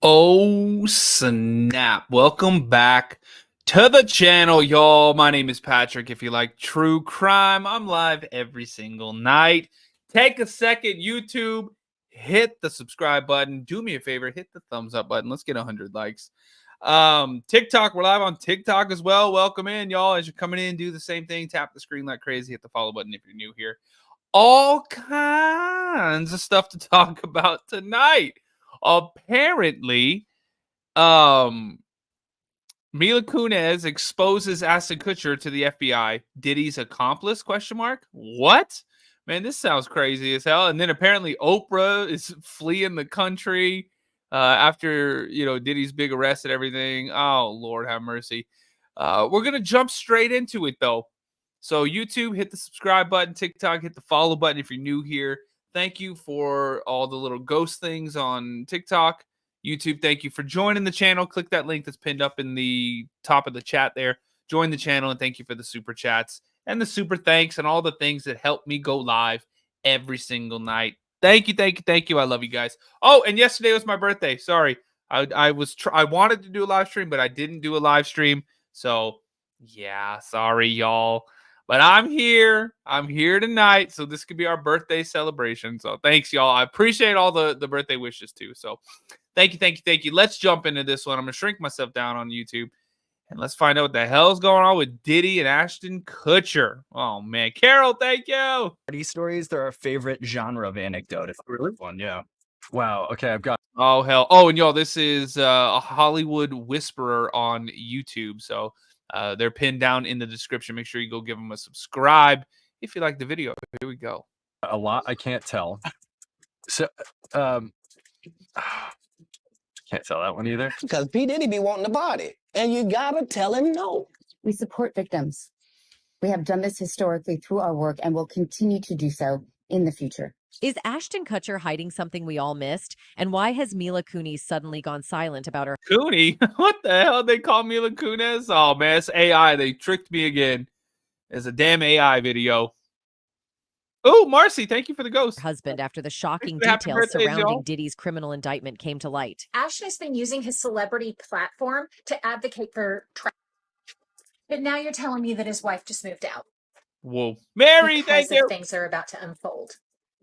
Oh, snap. Welcome back to the channel, y'all. My name is Patrick. If you like true crime, I'm live every single night. Take a second, YouTube, hit the subscribe button. Do me a favor, hit the thumbs up button. Let's get 100 likes. TikTok, we're live on TikTok as well. Welcome in, y'all. As you're coming in, do the same thing. Tap the screen like crazy. Hit the follow button if you're new here. All kinds of stuff to talk about tonight. Apparently, Mila Kunis exposes Ashton Kutcher to the FBI. Diddy's accomplice? Question mark. What? Man, this sounds crazy as hell. And then apparently Oprah is fleeing the country after Diddy's big arrest and everything. Oh Lord, have mercy. We're gonna jump straight into it though. So YouTube, hit the subscribe button. TikTok, hit the follow button if you're new here. Thank you for all the little ghost things on TikTok. YouTube, thank you for joining the channel. Click that link that's pinned up in the top of the chat there. Join the channel, and thank you for the super chats and the super thanks and all the things that help me go live every single night. Thank you, thank you, thank you. I love you guys. Oh, and yesterday was my birthday. Sorry. I wanted to do a live stream, but I didn't do a live stream. So, yeah, sorry, y'all. But I'm here. I'm here tonight. So this could be our birthday celebration. So thanks, y'all. I appreciate all the birthday wishes too. So thank you, thank you, thank you. Let's jump into this one. I'm going to shrink myself down on YouTube. And let's find out what the hell's going on with Diddy and Ashton Kutcher. Oh, man. Carol, thank you. Party stories, they're our favorite genre of anecdote. It's really fun, yeah. Wow, okay, I've got... Oh, hell. Oh, and y'all, this is a Hollywood Whisperer on YouTube. So they're pinned down in the description. Make sure you go give them a subscribe if you like the video. Here we go. A lot I can't tell. So, can't tell that one either. Because P. Diddy be wanting the body, and you gotta tell him no. We support victims. We have done this historically through our work and will continue to do so in the future. Is Ashton Kutcher hiding something we all missed? And why has Mila Kunis suddenly gone silent about her? Cooney? What the hell they call Mila Kunis? Oh, man, it's AI. They tricked me again. It's a damn AI video. Oh, Marcy, thank you for the ghost. Husband after the shocking Happy details birthday, surrounding y'all. Diddy's criminal indictment came to light. Ashton has been using his celebrity platform to advocate for but now you're telling me that his wife just moved out. Whoa. Mary, because thank you. Things are about to unfold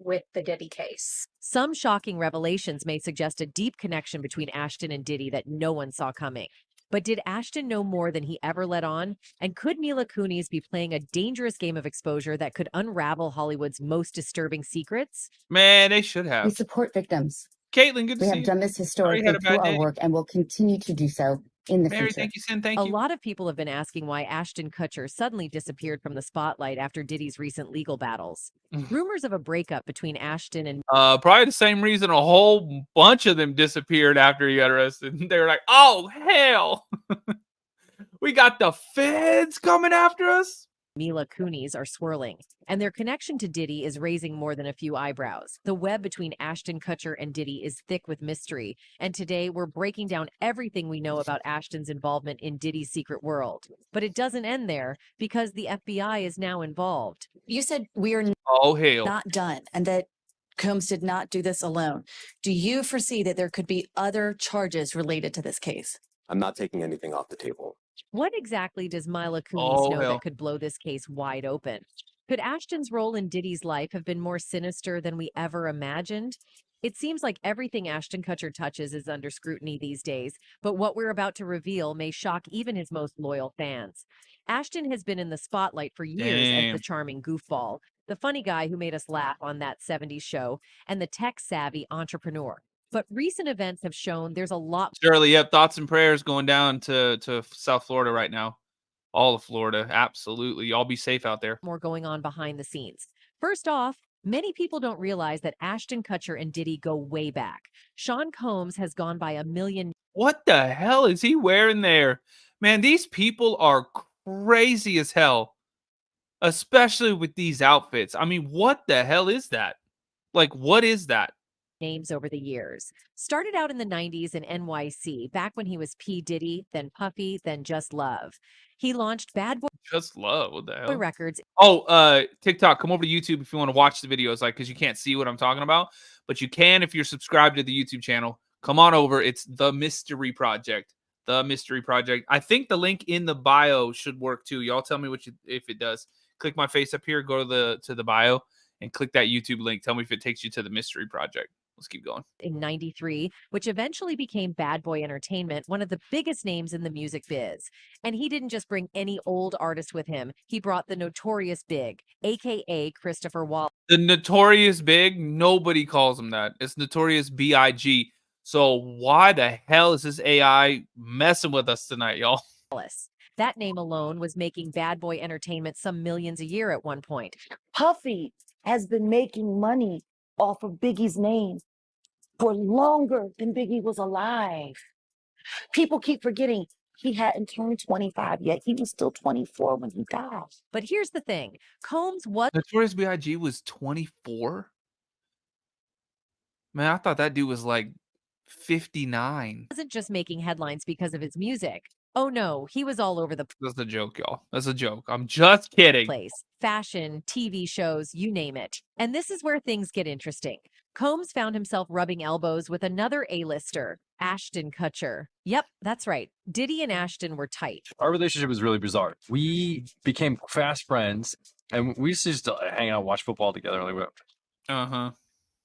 with the Diddy case. Some shocking revelations may suggest a deep connection between Ashton and Diddy that no one saw coming. But did Ashton know more than he ever let on? And could Mila Kunis be playing a dangerous game of exposure that could unravel Hollywood's most disturbing secrets? Man, they should have. We support victims. Caitlin, good to We see have you. done this Sorry you had historically a through bad our day. work and will continue to do so in the Mary, future. thank you, Sin. Thank A you. lot of people have been asking why Ashton Kutcher suddenly disappeared from the spotlight after Diddy's recent legal battles. Rumors of a breakup between Ashton and Probably the same reason a whole bunch of them disappeared after he got arrested. They were like, oh, hell. We got the feds coming after us. Mila Kunis are swirling, and their connection to Diddy is raising more than a few eyebrows. The web between Ashton Kutcher and Diddy is thick with mystery, and today we're breaking down everything we know about Ashton's involvement in Diddy's secret world. But it doesn't end there, because the FBI is now involved. You said we are Oh, hell. not done and that Combs did not do this alone. Do you foresee that there could be other charges related to this case? I'm not taking anything off the table. What exactly does Mila Kunis Oh, know hell. that could blow this case wide open? Could Ashton's role in Diddy's life have been more sinister than we ever imagined? It seems like everything Ashton Kutcher touches is under scrutiny these days, but what we're about to reveal may shock even his most loyal fans. Ashton has been in the spotlight for years as Damn. the charming goofball, the funny guy who made us laugh on that 70s show, and the tech-savvy entrepreneur. But recent events have shown there's a lot Shirley, yep, thoughts and prayers going down to South Florida right now. All of Florida, absolutely. Y'all be safe out there. more going on behind the scenes. First off, many people don't realize that Ashton Kutcher and Diddy go way back. Sean Combs has gone by a million What the hell is he wearing there? Man, these people are crazy as hell, especially with these outfits. I mean, what the hell is that? Like, what is that? names over the years. Started out in the 90s in NYC, back when he was P. Diddy, then Puffy, then Just Love. He launched Bad Boy Just love. What the hell? Records. Oh, TikTok, come over to YouTube if you want to watch the videos, like, because you can't see what I'm talking about, but you can if you're subscribed to the YouTube channel. come on over. It's The Mystery Project. The Mystery Project. I think the link in the bio should work too. Y'all tell me if it does. Click my face up here, go to the bio, and click that YouTube link. Tell me if it takes you to the Mystery Project. Let's keep going. In 93, which eventually became Bad Boy Entertainment, one of the biggest names in the music biz. And he didn't just bring any old artist with him. He brought the Notorious Big, aka Christopher Wallace. The Notorious Big, nobody calls him that. It's Notorious B.I.G. So why the hell is this AI messing with us tonight, y'all? That name alone was making Bad Boy Entertainment some millions a year at one point. Puffy has been making money off of Biggie's name for longer than Biggie was alive. People keep forgetting he hadn't turned 25 yet. He was still 24 when he died. But here's the thing. Combs Notorious B.I.G. was 24? Man, I thought that dude was like 59. wasn't just making headlines because of his music. Oh no, he was all over the That's a joke, y'all. That's a joke. I'm just kidding. place. Fashion, TV shows, you name it. And this is where things get interesting. Combs found himself rubbing elbows with another A-lister, Ashton Kutcher. Yep, that's right. Diddy and Ashton were tight. Our relationship was really bizarre. We became fast friends, and we used to just hang out, watch football together. Like, Uh-huh.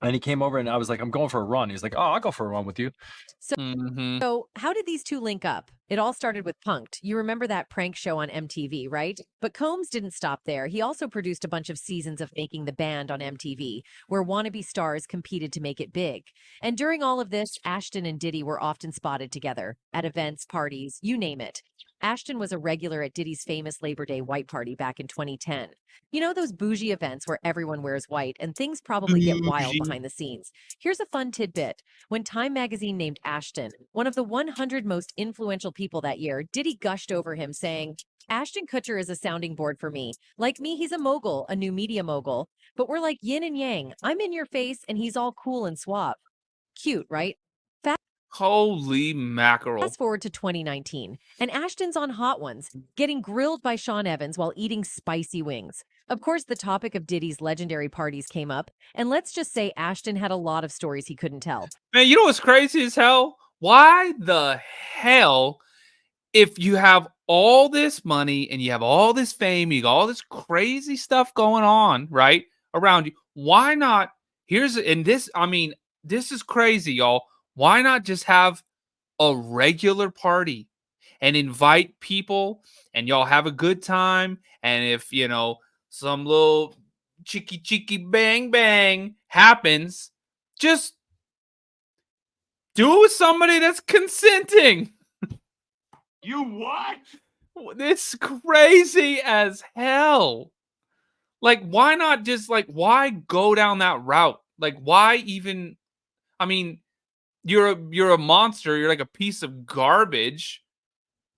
and he came over, and I was like, "I'm going for a run." He's like, "Oh, I'll go for a run with you." So how did these two link up? It all started with Punk'd. You remember that prank show on MTV, right? But Combs didn't stop there. He also produced a bunch of seasons of Making the Band on MTV, where wannabe stars competed to make it big. And during all of this, Ashton and Diddy were often spotted together at events, parties, you name it. Ashton was a regular at Diddy's famous Labor Day white party back in 2010. You know those bougie events where everyone wears white and things probably get wild behind the scenes. Here's a fun tidbit. When Time magazine named Ashton one of the 100 most influential people that year, Diddy gushed over him saying, Ashton Kutcher is a sounding board for me. Like me, he's a mogul, a new media mogul. But we're like yin and yang. I'm in your face and he's all cool and suave. Cute, right? Holy mackerel. Fast forward to 2019, and Ashton's on Hot Ones, getting grilled by Sean Evans while eating spicy wings. Of course, the topic of Diddy's legendary parties came up, and let's just say Ashton had a lot of stories he couldn't tell. Man, you know what's crazy as hell? Why the hell, if you have all this money and you have all this fame, you got all this crazy stuff going on, right, around you, why not, this is crazy, y'all. Why not just have a regular party and invite people and y'all have a good time? And if, some little cheeky bang bang happens, just do it with somebody that's consenting. You what? It's crazy as hell. Like, why not just, why go down that route? Like, why even, you're a monster. You're like a piece of garbage.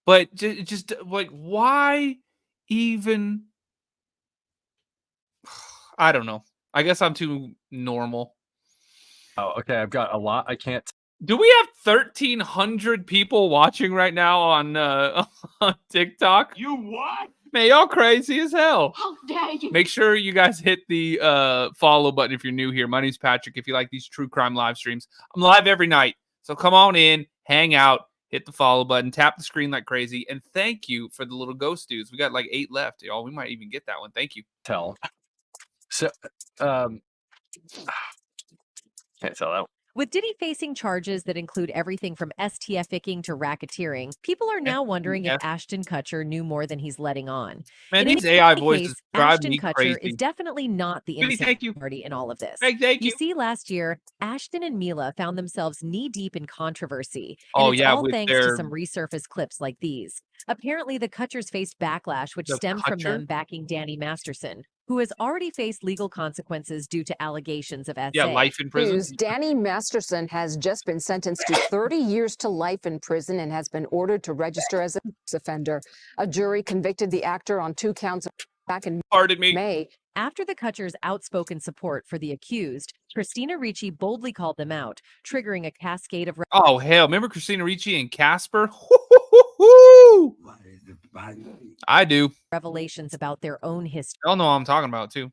But just why even? I don't know. I guess I'm too normal. Oh, okay. I've got a lot. I can't. Do we have 1,300 people watching right now on on TikTok? You what? Man, y'all crazy as hell. How dare you? Make sure you guys hit the follow button if you're new here. My name's Patrick. If you like these true crime live streams, I'm live every night. So come on in, hang out, hit the follow button, tap the screen like crazy, and thank you for the little ghost dudes. We got like 8 left, y'all. We might even get that one. Thank you. Tell. So, can't tell that. With Diddy facing charges that include everything from STF-ing to racketeering, people are now wondering if Ashton Kutcher knew more than he's letting on. Man, In these any AI case, voices drive Ashton me Kutcher crazy. is definitely not the Really, thank you. innocent party in all of this. Thank You you. see, last year, Ashton and Mila found themselves knee-deep in controversy. Oh, And it's yeah, all with thanks to their- some resurfaced clips like these. Apparently, the Kutchers faced backlash, which The stemmed from Kutcher? them backing Danny Masterson, who has already faced legal consequences due to allegations of SA. Yeah, life in prison. News, Danny Masterson has just been sentenced to 30 years to life in prison and has been ordered to register as a sex offender. A jury convicted the actor on 2 counts back in May. After the Kutchers' outspoken support for the accused, Christina Ricci boldly called them out, triggering a cascade of Oh, hell. Remember Christina Ricci and Casper? I do. revelations about their own history. Y'all know what I'm talking about, too.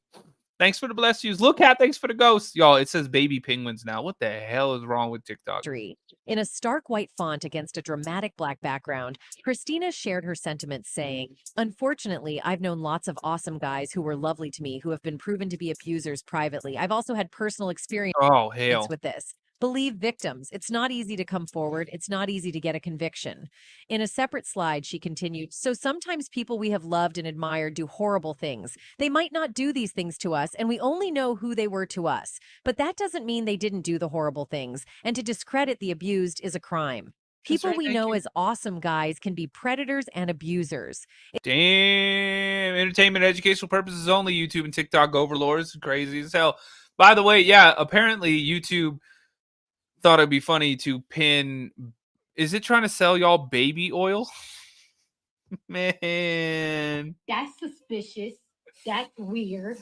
Thanks for the bless yous. Look, Cat, thanks for the ghosts. Y'all, it says baby penguins now. What the hell is wrong with TikTok? In a stark white font against a dramatic black background, Christina shared her sentiments saying, "Unfortunately, I've known lots of awesome guys who were lovely to me who have been proven to be abusers privately. I've also had personal experience Oh, hell. with this. Believe victims. It's not easy to come forward. It's not easy to get a conviction." In a separate slide, she continued, "So sometimes people we have loved and admired do horrible things. They might not do these things to us, and we only know who they were to us. But that doesn't mean they didn't do the horrible things. And to discredit the abused is a crime. That's People right, we thank know you. as awesome guys can be predators and abusers. Damn, entertainment, educational purposes only. YouTube and TikTok overlords, crazy as hell. By the way, yeah, apparently YouTube thought it'd be funny to pin. Is it trying to sell y'all baby oil? Man, That's suspicious. That's weird.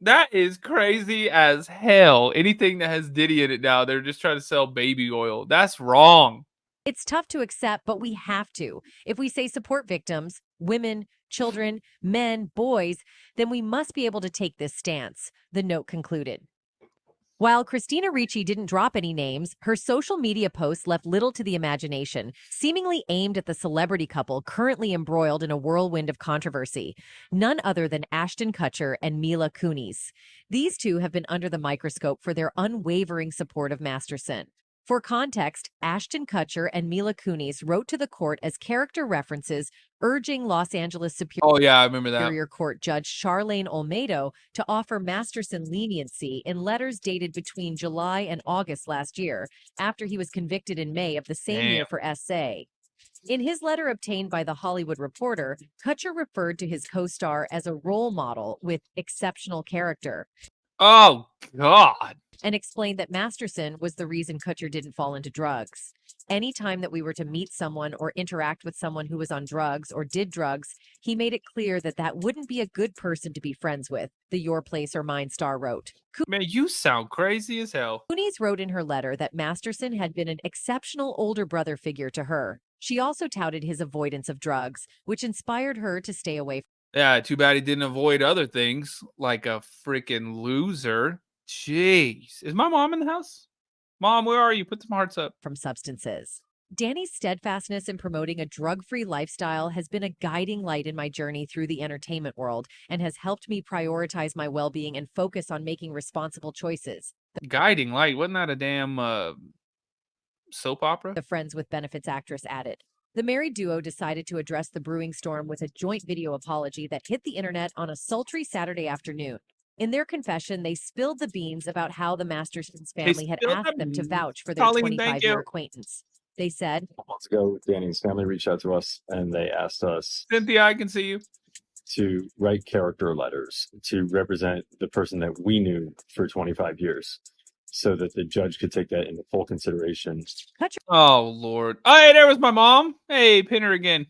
that is crazy as hell. Anything that has Diddy in it now, they're just trying to sell baby oil. That's wrong. It's tough to accept, but we have to. If we say support victims, women, children, men, boys, then we must be able to take this stance," the note concluded. While Christina Ricci didn't drop any names, her social media posts left little to the imagination, seemingly aimed at the celebrity couple currently embroiled in a whirlwind of controversy, none other than Ashton Kutcher and Mila Kunis. These two have been under the microscope for their unwavering support of Masterson. For context, Ashton Kutcher and Mila Kunis wrote to the court as character references, urging Los Angeles Oh, yeah, I remember that. Superior Court Judge Charlene Olmedo to offer Masterson leniency in letters dated between July and August last year, after he was convicted in May of the same year for SA. In his letter obtained by The Hollywood Reporter, Kutcher referred to his co-star as a role model with exceptional character. Oh, God. And explained that Masterson was the reason Kutcher didn't fall into drugs. Anytime that we were to meet someone or interact with someone who was on drugs or did drugs, he made it clear that that wouldn't be a good person to be friends with, the Your Place or Mine star wrote. Man, you sound crazy as hell. Kunis wrote in her letter that Masterson had been an exceptional older brother figure to her. She also touted his avoidance of drugs, which inspired her to stay away Yeah, too bad he didn't avoid other things like a freaking loser. Jeez. Is my mom in the house? Mom, where are you? Put some hearts up. from substances. Danny's steadfastness in promoting a drug-free lifestyle has been a guiding light in my journey through the entertainment world and has helped me prioritize my well-being and focus on making responsible choices. Guiding light. Wasn't that a damn soap opera? The Friends with Benefits actress added. The married duo decided to address the brewing storm with a joint video apology that hit the internet on a sultry Saturday afternoon. In their confession, they spilled the beans about how the Masterson's family had spilled asked the them to beans. vouch for their Colleen, thank 25-year you. acquaintance. They said, Months ago, Danny's family reached out to us and they asked us Cynthia, I can see you. to write character letters to represent the person that we knew for 25 years so that the judge could take that into full consideration. Oh, Lord. Oh, hey, there was my mom. Hey, pin her again.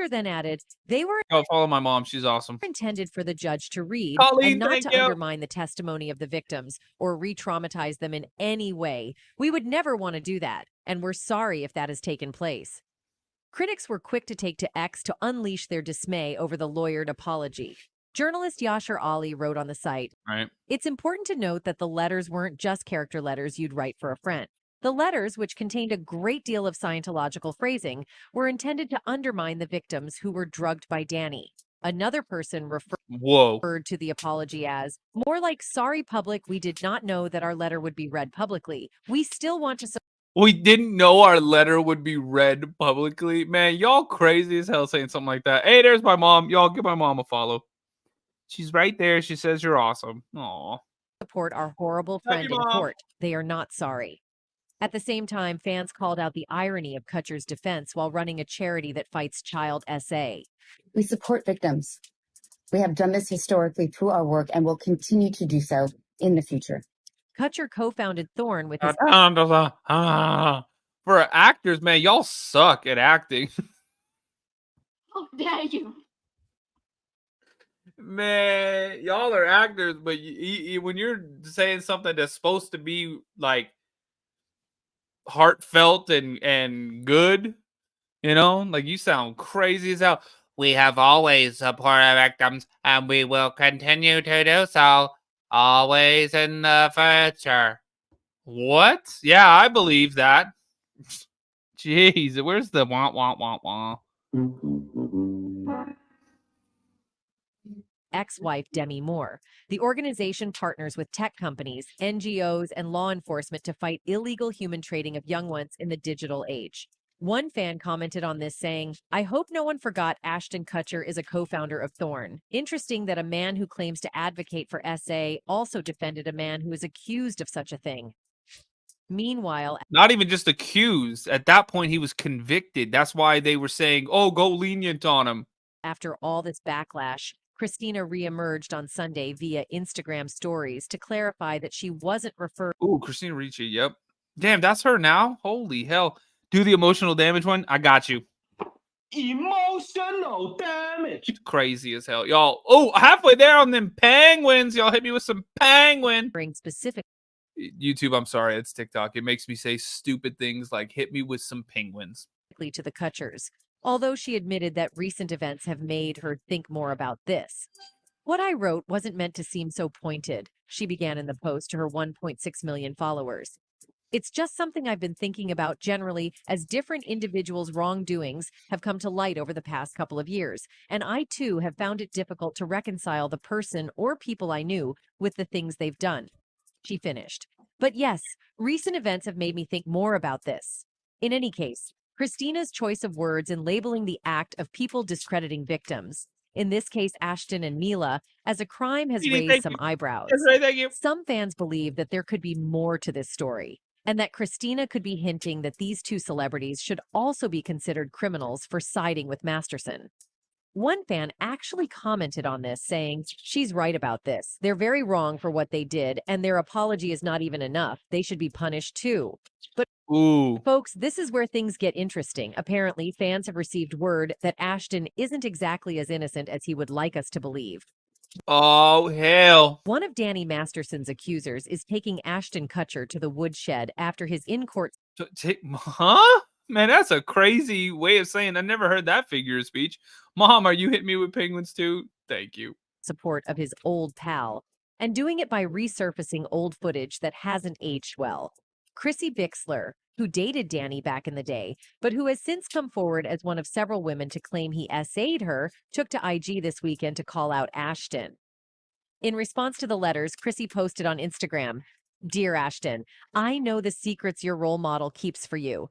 then added, they were Oh, follow my mom. She's awesome. intended for the judge to read Colleen, and not thank to you. undermine the testimony of the victims or re-traumatize them in any way. We would never want to do that, and we're sorry if that has taken place. Critics were quick to take to X to unleash their dismay over the lawyered apology. Journalist Yasser Ali wrote on the site, Right. "It's important to note that the letters weren't just character letters you'd write for a friend. The letters, which contained a great deal of Scientological phrasing, were intended to undermine the victims who were drugged by Danny." Another person Whoa. referred to the apology as, "More like, sorry public, we did not know that our letter would be read publicly. We still want to We didn't know our letter would be read publicly. Man, y'all crazy as hell saying something like that. Hey, there's my mom. Y'all give my mom a follow. She's right there. She says you're awesome. Aw. support our horrible Love friend you, in Mom. court. They are not sorry." At the same time, fans called out the irony of Kutcher's defense while running a charity that fights child SA. We support victims. We have done this historically through our work and will continue to do so in the future. Kutcher co-founded Thorn with his For actors, man, y'all suck at acting. How dare you? Man, y'all are actors, but when you're saying something that's supposed to be like heartfelt and good, you know, like you sound crazy as hell. We have always supported victims and we will continue to do so Always in the future. What? Yeah, I believe that. Jeez, where's the wah wah wah wah? Ex-wife Demi Moore. The organization partners with tech companies, NGOs, and law enforcement to fight illegal human trading of young ones in the digital age. One fan commented on this saying, "I hope no one forgot Ashton Kutcher is a co-founder of Thorn. Interesting that a man who claims to advocate for SA also defended a man who is accused of such a thing." Meanwhile, not even just accused. At that point, he was convicted. That's why they were saying, oh, go lenient on him. After all this backlash, Christina reemerged on Sunday via Instagram stories to clarify that she wasn't referred. Ooh, Christina Ricci, yep. Damn, that's her now? Holy hell. Do the emotional damage one? I got you. Emotional damage. Crazy as hell. Y'all, oh, halfway there on them penguins. Y'all hit me with some penguin. Specific. YouTube, I'm sorry, it's TikTok. It makes me say stupid things like hit me with some penguins. To the Kutchers, although she admitted that recent events have made her think more about this. "What I wrote wasn't meant to seem so pointed," she began in the post to her 1.6 million followers. "It's just something I've been thinking about generally as different individuals' wrongdoings have come to light over the past couple of years, and I too have found it difficult to reconcile the person or people I knew with the things they've done," she finished. "But yes, recent events have made me think more about this." In any case, Christina's choice of words in labeling the act of people discrediting victims, in this case Ashton and Mila, as a crime has raised some eyebrows. Some fans believe that there could be more to this story, and that Christina could be hinting that these two celebrities should also be considered criminals for siding with Masterson. One fan actually commented on this, saying, "She's right about this. They're very wrong for what they did, and their apology is not even enough. They should be punished too." But ooh, folks, this is where things get interesting. Apparently, fans have received word that Ashton isn't exactly as innocent as he would like us to believe. Oh, hell. One of Danny Masterson's accusers is taking Ashton Kutcher to the woodshed after his in-court... Huh? Man, that's a crazy way of saying I never heard that figure of speech. Mom, are you hitting me with penguins too? Thank you. ...support of his old pal, and doing it by resurfacing old footage that hasn't aged well. Chrissy Bixler, who dated Danny back in the day, but who has since come forward as one of several women to claim he SA'd her, took to IG this weekend to call out Ashton. In response to the letters, Chrissy posted on Instagram, "Dear Ashton, I know the secrets your role model keeps for you.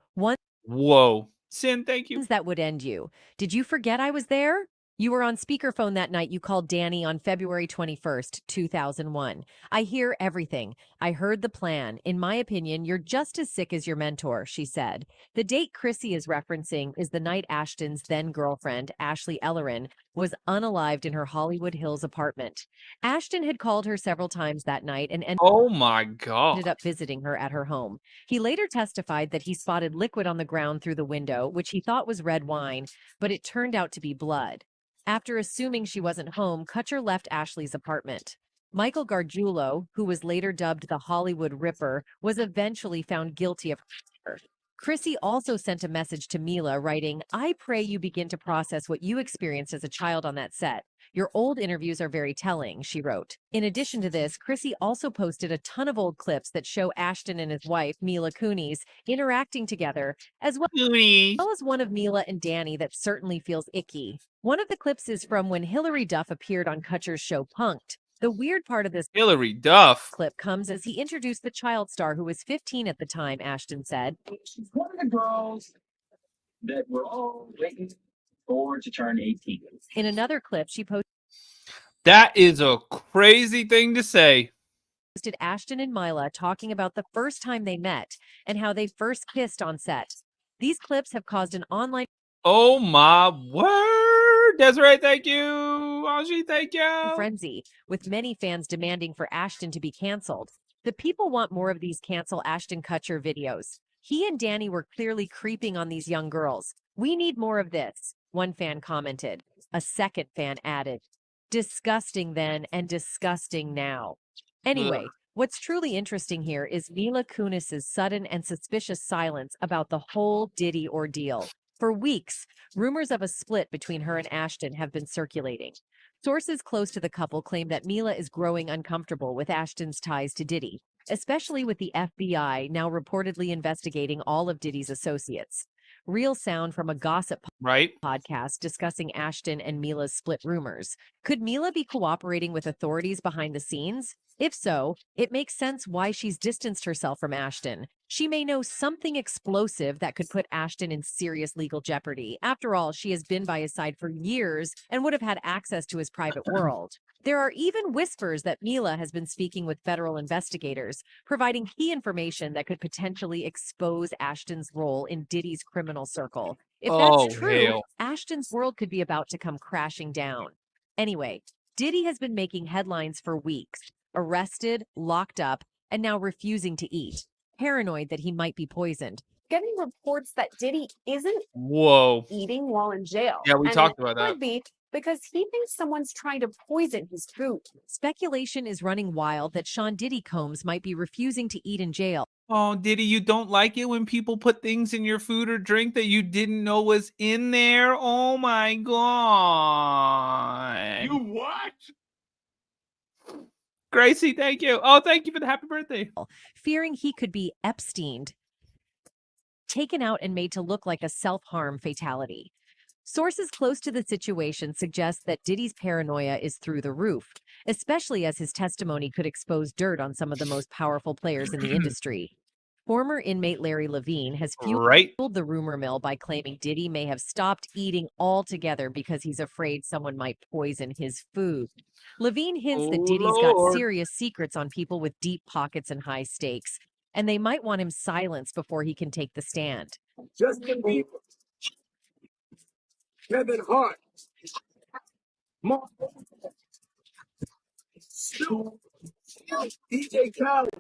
Whoa. Sin, thank you. That would end you. Did you forget I was there? You were on speakerphone that night you called Danny on February 21st, 2001. I hear everything. I heard the plan. In my opinion, you're just as sick as your mentor," she said. The date Chrissy is referencing is the night Ashton's then-girlfriend, Ashley Ellerin, was unalived in her Hollywood Hills apartment. Ashton had called her several times that night and oh my God, ended up visiting her at her home. He later testified that he spotted liquid on the ground through the window, which he thought was red wine, but it turned out to be blood. After assuming she wasn't home, Kutcher left Ashley's apartment. Michael Gargiulo, who was later dubbed the Hollywood Ripper, was eventually found guilty of murder. Chrissy also sent a message to Mila writing, "I pray you begin to process what you experienced as a child on that set. Your old interviews are very telling," she wrote. In addition to this, Chrissy also posted a ton of old clips that show Ashton and his wife, Mila Kunis, interacting together, as well as one of Mila and Danny that certainly feels icky. One of the clips is from when Hilary Duff appeared on Kutcher's show Punk'd. The weird part of this Hilary Duff clip comes as he introduced the child star who was 15 at the time, Ashton said. "She's one of the girls that we're all waiting for to turn 18. In another clip, she posted that is a crazy thing to say. Ashton and Mila talking about the first time they met and how they first kissed on set. These clips have caused an online oh my word. Desiree, thank you. Angie, thank you. Frenzy, with many fans demanding for Ashton to be canceled. The people want more of these cancel Ashton Kutcher videos. He and Danny were clearly creeping on these young girls. We need more of this, one fan commented. A second fan added, "Disgusting then and disgusting now." Anyway, what's truly interesting here is Mila Kunis's sudden and suspicious silence about the whole Diddy ordeal. For weeks, rumors of a split between her and Ashton have been circulating. Sources close to the couple claim that Mila is growing uncomfortable with Ashton's ties to Diddy, especially with the FBI now reportedly investigating all of Diddy's associates. Real sound from a gossip podcast discussing Ashton and Mila's split rumors. Could Mila be cooperating with authorities behind the scenes? If so, it makes sense why she's distanced herself from Ashton. She may know something explosive that could put Ashton in serious legal jeopardy. After all, she has been by his side for years and would have had access to his private world. There are even whispers that Mila has been speaking with federal investigators, providing key information that could potentially expose Ashton's role in Diddy's criminal circle. If that's true, Ashton's world could be about to come crashing down. Anyway, Diddy has been making headlines for weeks, arrested, locked up, and now refusing to eat, paranoid that he might be poisoned. Getting reports that Diddy isn't eating while in jail. Yeah, we talked about that. Could be because he thinks someone's trying to poison his food. Speculation is running wild that Sean Diddy Combs might be refusing to eat in jail. Oh, Diddy, you don't like it when people put things in your food or drink that you didn't know was in there? Oh my God. You what? Gracie, thank you. Oh, thank you for the happy birthday. Fearing he could be Epsteined, taken out and made to look like a self-harm fatality. Sources close to the situation suggest that Diddy's paranoia is through the roof, especially as his testimony could expose dirt on some of the most powerful players in the industry. Former inmate Larry Levine has fueled the rumor mill by claiming Diddy may have stopped eating altogether because he's afraid someone might poison his food. Levine hints that Diddy's got serious secrets on people with deep pockets and high stakes, and they might want him silenced before he can take the stand. Justin Bieber, Kevin Hart, Mark, Snoop, DJ Khaled.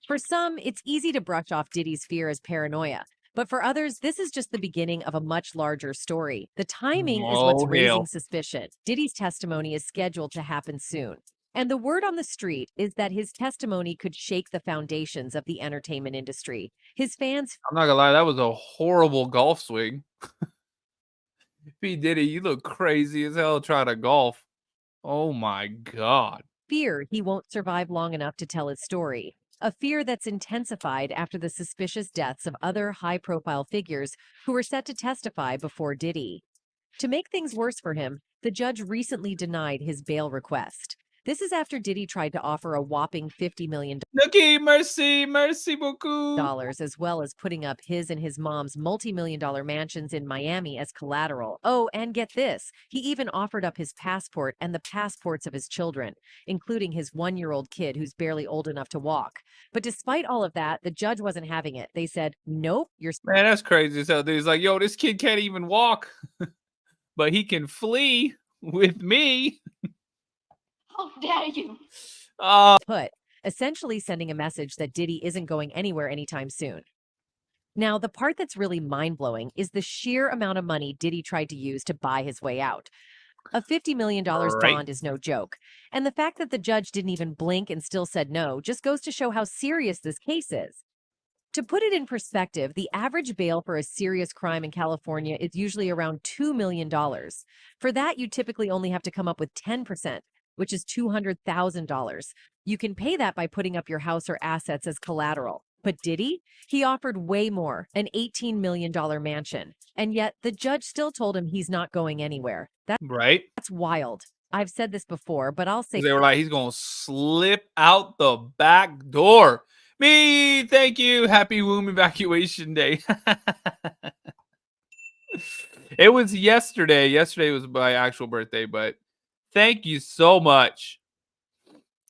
For some, it's easy to brush off Diddy's fear as paranoia. But for others, this is just the beginning of a much larger story. The timing is what's raising suspicion. Diddy's testimony is scheduled to happen soon. And the word on the street is that his testimony could shake the foundations of the entertainment industry. His fans... I'm not gonna lie, that was a horrible golf swing. P. Diddy, you look crazy as hell trying to golf. Oh my God. Fear he won't survive long enough to tell his story. A fear that's intensified after the suspicious deaths of other high-profile figures who were set to testify before Diddy. To make things worse for him, the judge recently denied his bail request. This is after Diddy tried to offer a whopping $50 million merci beaucoup. as well as putting up his and his mom's multi-million-dollar mansions in Miami as collateral. Oh, and get this, he even offered up his passport and the passports of his children, including his 1-year-old kid who's barely old enough to walk. But despite all of that, the judge wasn't having it. They said, nope, you're... Man, that's crazy as hell. Dude's like, yo, this kid can't even walk, but he can flee with me. How dare you? Essentially sending a message that Diddy isn't going anywhere anytime soon. Now, the part that's really mind-blowing is the sheer amount of money Diddy tried to use to buy his way out. A $50 million bond is no joke. And the fact that the judge didn't even blink and still said no just goes to show how serious this case is. To put it in perspective, the average bail for a serious crime in California is usually around $2 million. For that, you typically only have to come up with 10%. Which is $200,000. You can pay that by putting up your house or assets as collateral. But Diddy? He offered way more, an $18 million mansion. And yet the judge still told him he's not going anywhere. That's wild. I've said this before, but I'll say... They were like, he's going to slip out the back door. Me, thank you. Happy womb evacuation day. It was yesterday. Yesterday was my actual birthday, but thank you so much.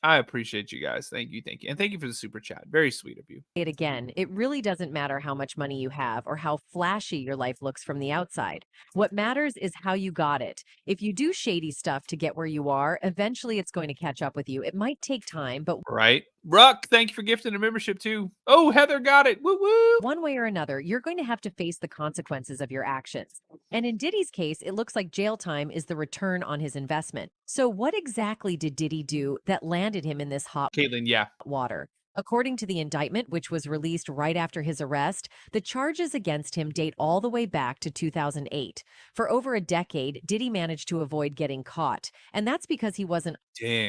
I appreciate you guys. Thank you. Thank you. And thank you for the super chat. Very sweet of you. It again, it really doesn't matter how much money you have or how flashy your life looks from the outside. What matters is how you got it. If you do shady stuff to get where you are, eventually it's going to catch up with you. It might take time, but... Right. Ruck, thank you for gifting a membership too. Oh, Heather got it. Woo woo. One way or another, you're going to have to face the consequences of your actions. And in Diddy's case, it looks like jail time is the return on his investment. So what exactly did Diddy do that landed him in this hot water? According to the indictment, which was released right after his arrest, the charges against him date all the way back to 2008. For over a decade, Diddy managed to avoid getting caught, and that's because he wasn't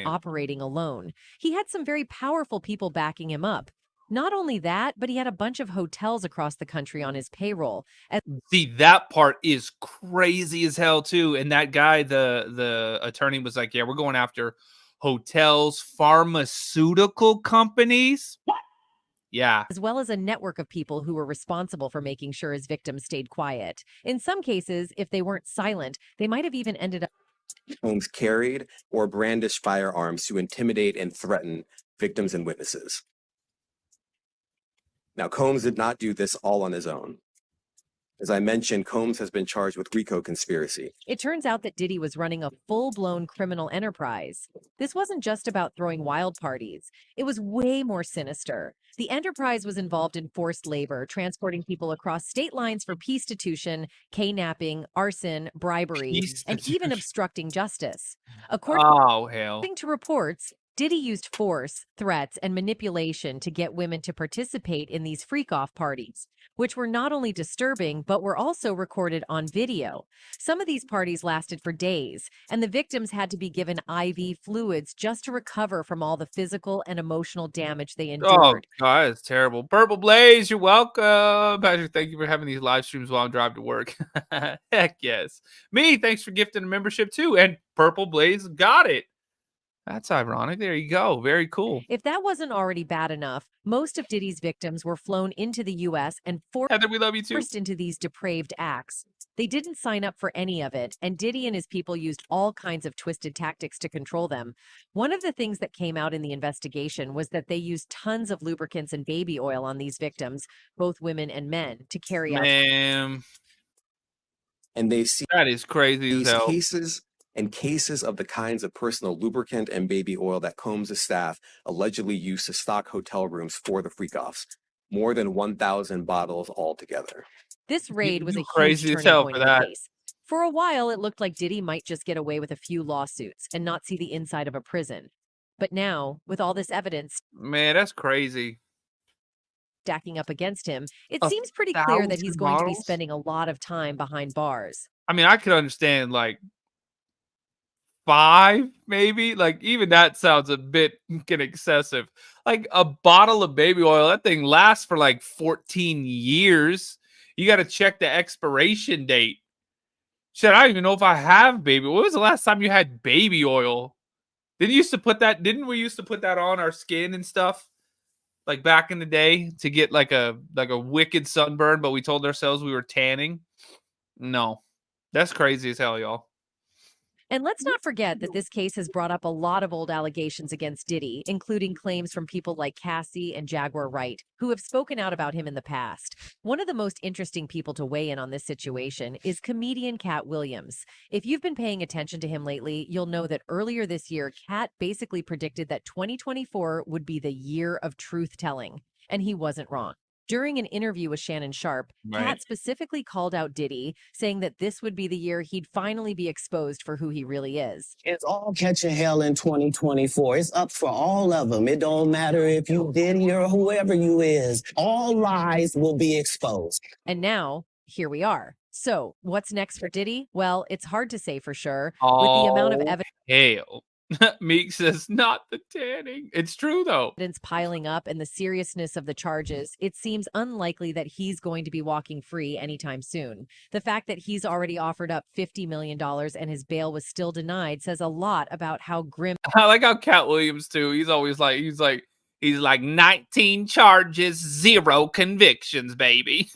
operating alone. He had some very powerful people backing him up. Not only that, but he had a bunch of hotels across the country on his payroll. See, that part is crazy as hell too. And that guy, the attorney, was like, "Yeah, we're going after hotels, pharmaceutical companies." Yeah. As well as a network of people who were responsible for making sure his victims stayed quiet. In some cases, if they weren't silent, they might have even ended up. Combs carried or brandished firearms to intimidate and threaten victims and witnesses. Now, Combs did not do this all on his own. As I mentioned, Combs has been charged with RICO conspiracy. It turns out that Diddy was running a full-blown criminal enterprise. This wasn't just about throwing wild parties. It was way more sinister. The enterprise was involved in forced labor, transporting people across state lines for peacestitution, kidnapping, arson, bribery, and even obstructing justice. According to reports, Diddy used force, threats, and manipulation to get women to participate in these freak-off parties, which were not only disturbing, but were also recorded on video. Some of these parties lasted for days, and the victims had to be given IV fluids just to recover from all the physical and emotional damage they endured. Oh, God, it's terrible. Purple Blaze, you're welcome. Patrick, thank you for having these live streams while I'm driving to work. Heck yes. Me, thanks for gifting a membership too. And Purple Blaze got it. That's ironic. There you go. Very cool. If that wasn't already bad enough, most of Diddy's victims were flown into the U.S. and Heather, we love you too. forced into these depraved acts. They didn't sign up for any of it, and Diddy and his people used all kinds of twisted tactics to control them. One of the things that came out in the investigation was that they used tons of lubricants and baby oil on these victims, both women and men, to carry out. Man, And they see that is crazy as these hell. cases of the kinds of personal lubricant and baby oil that Combs' staff allegedly used to stock hotel rooms for the freak-offs. More than 1,000 bottles altogether. This raid was a crazy huge as turning hell point for in the that. case. For a while, it looked like Diddy might just get away with a few lawsuits and not see the inside of a prison. But now, with all this evidence Man, that's crazy. stacking up against him, it 1,000 seems pretty clear that he's going to be bottles? spending a lot of time behind bars. I mean, I could understand like 5, maybe. Like even that sounds a bit excessive. Like a bottle of baby oil, that thing lasts for like 14 years. You got to check the expiration date. Shit, I don't even know if I have baby. When was the last time you had baby oil? Didn't we used to put that on our skin and stuff? Like back in the day to get like a wicked sunburn, but we told ourselves we were tanning. No. That's crazy as hell, y'all. And let's not forget that this case has brought up a lot of old allegations against Diddy, including claims from people like Cassie and Jaguar Wright, who have spoken out about him in the past. One of the most interesting people to weigh in on this situation is comedian Cat Williams. If you've been paying attention to him lately, you'll know that earlier this year, Cat basically predicted that 2024 would be the year of truth-telling, and he wasn't wrong. During an interview with Shannon Sharp, Cat specifically called out Diddy, saying that this would be the year he'd finally be exposed for who he really is. It's all catching hell in 2024. It's up for all of them. It don't matter if you Diddy or whoever you is. All lies will be exposed. And now, here we are. So, what's next for Diddy? Well, it's hard to say for sure. With the amount of evidence. Hell. Meek says, not the tanning. It's true, though. Evidence piling up and the seriousness of the charges, it seems unlikely that he's going to be walking free anytime soon. The fact that he's already offered up $50 million and his bail was still denied says a lot about how grim. I like how Cat Williams, too. He's always like, he's like 19 charges, 0 convictions, baby.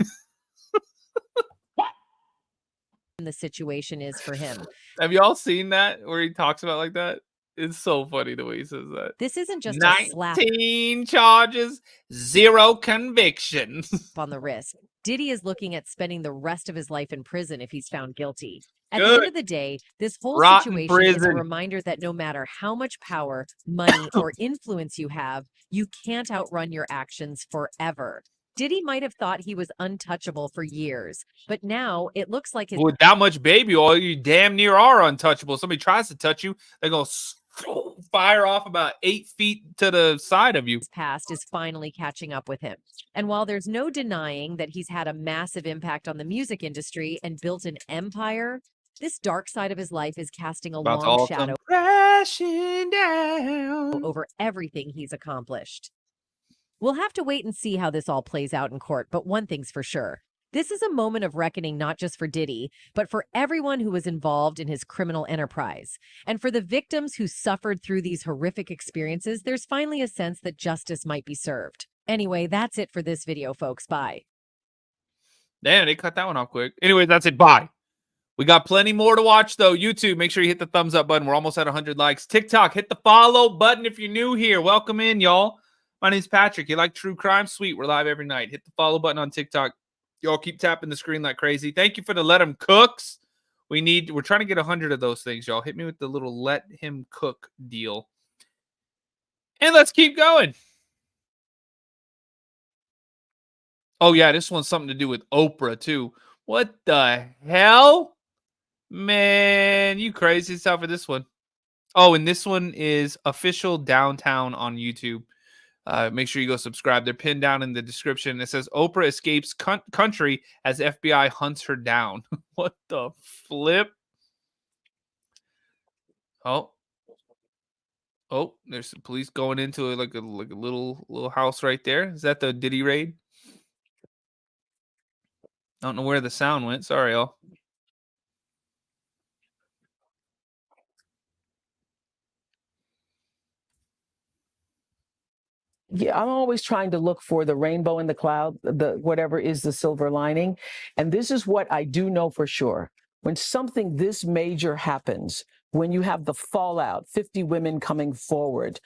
The situation is for him. Have y'all seen that where he talks about like that? It's so funny the way he says that. This isn't just a slap 19 charges, 0 convictions on the wrist. Diddy is looking at spending the rest of his life in prison if he's found guilty. At the end of the day, this whole situation is a reminder that no matter how much power, money, or influence you have, you can't outrun your actions forever. Diddy might have thought he was untouchable for years, but now it looks like his. With that much baby oil, you damn near are untouchable. Somebody tries to touch you, they're going to fire off about 8 feet to the side of you. His past is finally catching up with him. And while there's no denying that he's had a massive impact on the music industry and built an empire, this dark side of his life is casting a About to long all shadow come crashing down over everything he's accomplished. We'll have to wait and see how this all plays out in court, but one thing's for sure. This is a moment of reckoning not just for Diddy, but for everyone who was involved in his criminal enterprise. And for the victims who suffered through these horrific experiences, there's finally a sense that justice might be served. Anyway, that's it for this video, folks. Bye. Damn, they cut that one off quick. Anyway, that's it. Bye. We got plenty more to watch, though. YouTube, make sure you hit the thumbs up button. We're almost at 100 likes. TikTok, hit the follow button if you're new here. Welcome in, y'all. My name's Patrick. You like true crime? Sweet. We're live every night. Hit the follow button on TikTok. Y'all keep tapping the screen like crazy. Thank you for the Let Him Cooks. We're trying to get 100 of those things, y'all. Hit me with the little Let Him Cook deal. And let's keep going. Oh, yeah, this one's something to do with Oprah, too. What the hell? Man, you crazy stuff for this one. Oh, and this one is Official Downtown on YouTube. Make sure you go subscribe. They're pinned down in the description. It says Oprah escapes country as FBI hunts her down. What the flip? Oh, there's some police going into like a little house right there. Is that the Diddy raid? I don't know where the sound went. Sorry, y'all. Yeah, I'm always trying to look for the rainbow in the cloud, the whatever is the silver lining. And this is what I do know for sure. When something this major happens, when you have the fallout, 50 women coming forward.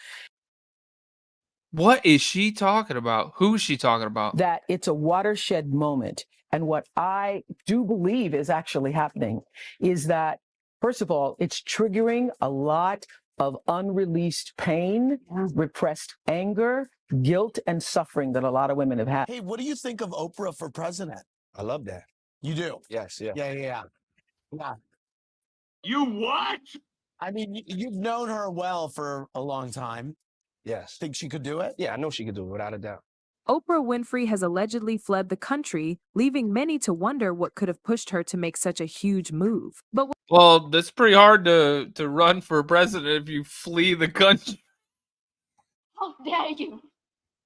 What is she talking about? Who is she talking about? That it's a watershed moment. And what I do believe is actually happening is that, first of all, it's triggering a lot of unreleased pain, repressed anger, guilt, and suffering that a lot of women have had. Hey, what do you think of Oprah for president? I love that. You do? Yes, yeah. Yeah. You what? I mean, you've known her well for a long time. Yes. Think she could do it? Yeah, I know she could do it without a doubt. Oprah Winfrey has allegedly fled the country, leaving many to wonder what could have pushed her to make such a huge move. But well, that's pretty hard to run for president if you flee the country. How dare you?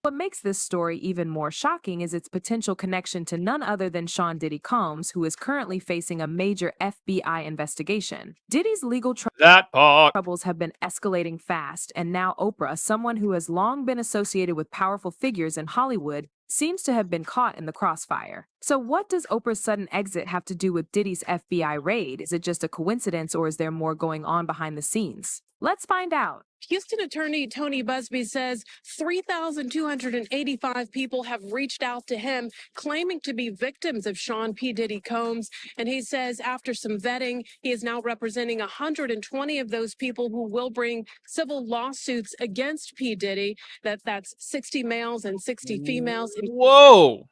what makes this story even more shocking is its potential connection to none other than Sean Diddy Combs, who is currently facing a major FBI investigation. Diddy's legal troubles have been escalating fast, and now Oprah, someone who has long been associated with powerful figures in Hollywood, seems to have been caught in the crossfire. So what does Oprah's sudden exit have to do with Diddy's FBI raid? Is it just a coincidence, or is there more going on behind the scenes? Let's find out. Houston attorney Tony Busby says 3,285 people have reached out to him claiming to be victims of Sean P. Diddy Combs. And he says after some vetting, he is now representing 120 of those people who will bring civil lawsuits against P. Diddy. That's 60 males and 60 females. Whoa.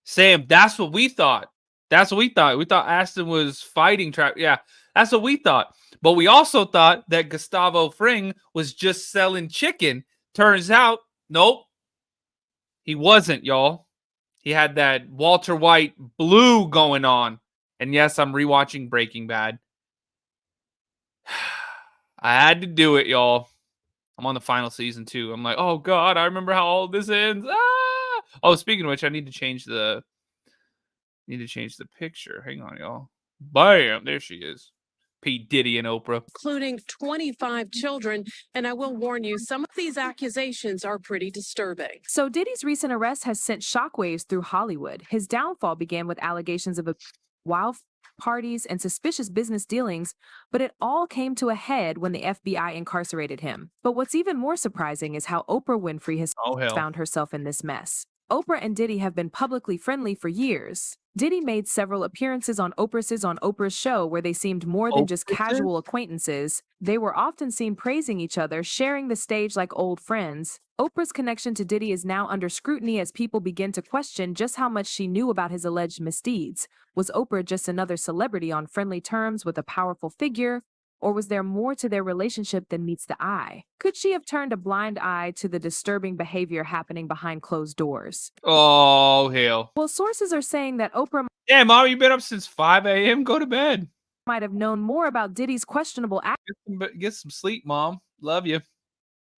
Sam, that's what we thought. That's what we thought. We thought Ashton was fighting trap. Yeah, that's what we thought. But we also thought that Gustavo Fring was just selling chicken. Turns out, nope. He wasn't, y'all. He had that Walter White blue going on. And yes, I'm rewatching Breaking Bad. I had to do it, y'all. I'm on the final season too. I'm like, oh God, I remember how all this ends. Ah! Oh, speaking of which, I need to change the picture. Hang on, y'all. Bam, there she is. P. Diddy and Oprah. Including 25 children. And I will warn you, some of these accusations are pretty disturbing. So Diddy's recent arrest has sent shockwaves through Hollywood. His downfall began with allegations of wild parties and suspicious business dealings, but it all came to a head when the FBI incarcerated him. But what's even more surprising is how Oprah Winfrey has found herself in this mess. Oprah and Diddy have been publicly friendly for years. Diddy made several appearances on Oprah's show where they seemed more than just casual acquaintances. They were often seen praising each other, sharing the stage like old friends. Oprah's connection to Diddy is now under scrutiny as people begin to question just how much she knew about his alleged misdeeds. Was Oprah just another celebrity on friendly terms with a powerful figure? Or was there more to their relationship than meets the eye? Could she have turned a blind eye to the disturbing behavior happening behind closed doors? Oh, hell. Well, sources are saying that Oprah Yeah, Mom, you've been up since 5 a.m. Go to bed. might have known more about Diddy's questionable Get some sleep, Mom. Love you.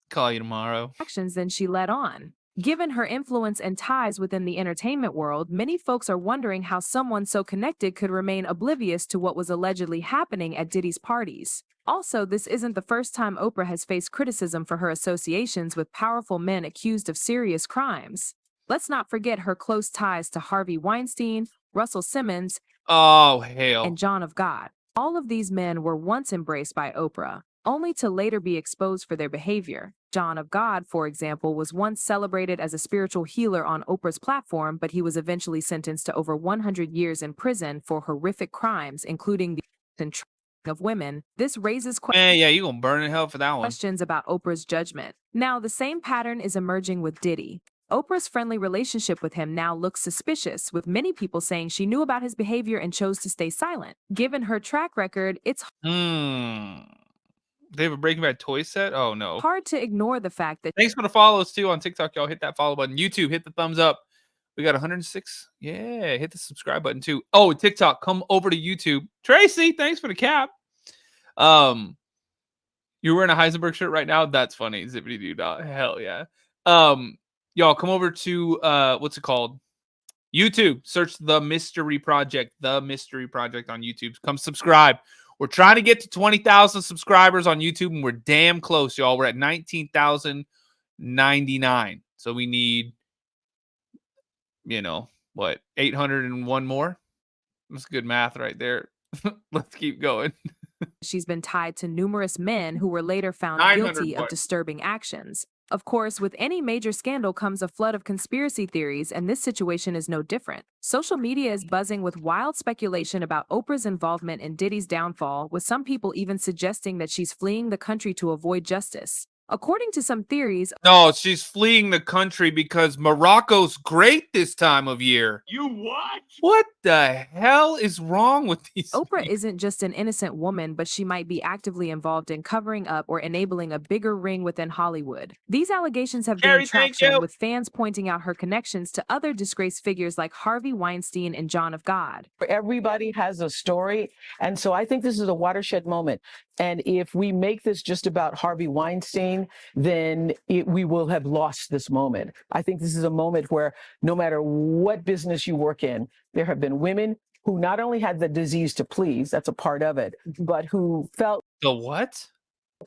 Call you tomorrow. actions than she let on. Given her influence and ties within the entertainment world, many folks are wondering how someone so connected could remain oblivious to what was allegedly happening at Diddy's parties. Also, this isn't the first time Oprah has faced criticism for her associations with powerful men accused of serious crimes. Let's not forget her close ties to Harvey Weinstein, Russell Simmons, Oh, hell. and John of God. All of these men were once embraced by Oprah, only to later be exposed for their behavior. John of God, for example, was once celebrated as a spiritual healer on Oprah's platform, but he was eventually sentenced to over 100 years in prison for horrific crimes, including the trafficking of women. This raises Yeah, you're going to burn in hell for that one. questions about Oprah's judgment. Now, the same pattern is emerging with Diddy. Oprah's friendly relationship with him now looks suspicious, with many people saying she knew about his behavior and chose to stay silent. Given her track record, it's They have a Breaking Bad toy set? Oh, no. hard to ignore the fact that Thanks for the follows, too, on TikTok. Y'all hit that follow button. YouTube, hit the thumbs up. We got 106. Yeah, hit the subscribe button, too. Oh, TikTok, come over to YouTube. Tracy, thanks for the cap. You're wearing a Heisenberg shirt right now? That's funny. Zippity doo dah. Hell yeah. Y'all come over to what's it called? YouTube. Search The Mystery Project. The Mystery Project on YouTube. Come subscribe. We're trying to get to 20,000 subscribers on YouTube, and we're damn close, y'all. We're at 19,099. So we need, 801 more? That's good math right there. Let's keep going. she's been tied to numerous men who were later found 900 guilty of more. disturbing actions. Of course, with any major scandal comes a flood of conspiracy theories, and this situation is no different. Social media is buzzing with wild speculation about Oprah's involvement in Diddy's downfall, with some people even suggesting that she's fleeing the country to avoid justice. According to some theories, No, she's fleeing the country because Morocco's great this time of year. You what? What the hell is wrong with these? Oprah isn't just an innocent woman, but she might be actively involved in covering up or enabling a bigger ring within Hollywood. These allegations have Carrie, gained thank traction, you. with fans pointing out her connections to other disgraced figures like Harvey Weinstein and John of God. Everybody has a story. And so I think this is a watershed moment. And if we make this just about Harvey Weinstein, then we will have lost this moment. I think this is a moment where no matter what business you work in, there have been women who not only had the disease to please, that's a part of it, but who felt The what?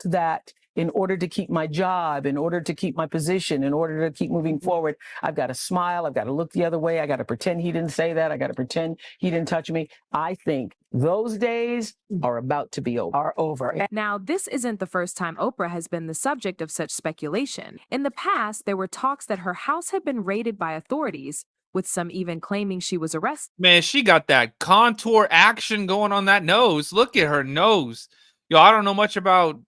that in order to keep my job, in order to keep my position, in order to keep moving forward, I've got to smile, I've got to look the other way, I got to pretend he didn't say that, I got to pretend he didn't touch me. I think those days are about to be over. Now, this isn't the first time Oprah has been the subject of such speculation. In the past, there were talks that her house had been raided by authorities, with some even claiming she was arrested. Man, she got that contour action going on that nose. Look at her nose. Yo, I don't know much about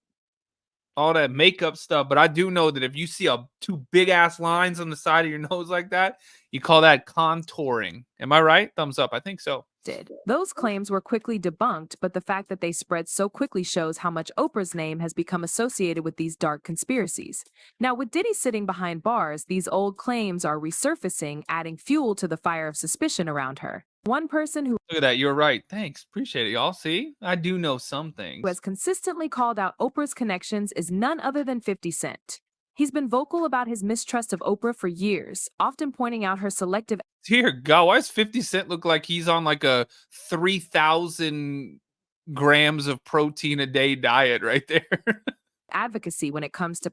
all that makeup stuff, but I do know that if you see two big ass lines on the side of your nose like that, you call that contouring. Am I right? Thumbs up. I think so. Those claims were quickly debunked, but the fact that they spread so quickly shows how much Oprah's name has become associated with these dark conspiracies. Now, with Diddy sitting behind bars, these old claims are resurfacing, adding fuel to the fire of suspicion around her. One person who Look at that. You're right. Thanks. Appreciate it, y'all. See, I do know some things. has consistently called out Oprah's connections is none other than 50 Cent. He's been vocal about his mistrust of Oprah for years, often pointing out her selective Dear God, why does 50 Cent look like he's on like a 3,000 grams of protein a day diet right there? advocacy when it comes to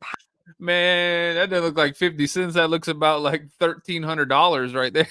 Man, that doesn't look like 50 cents. That looks about like $1,300 right there.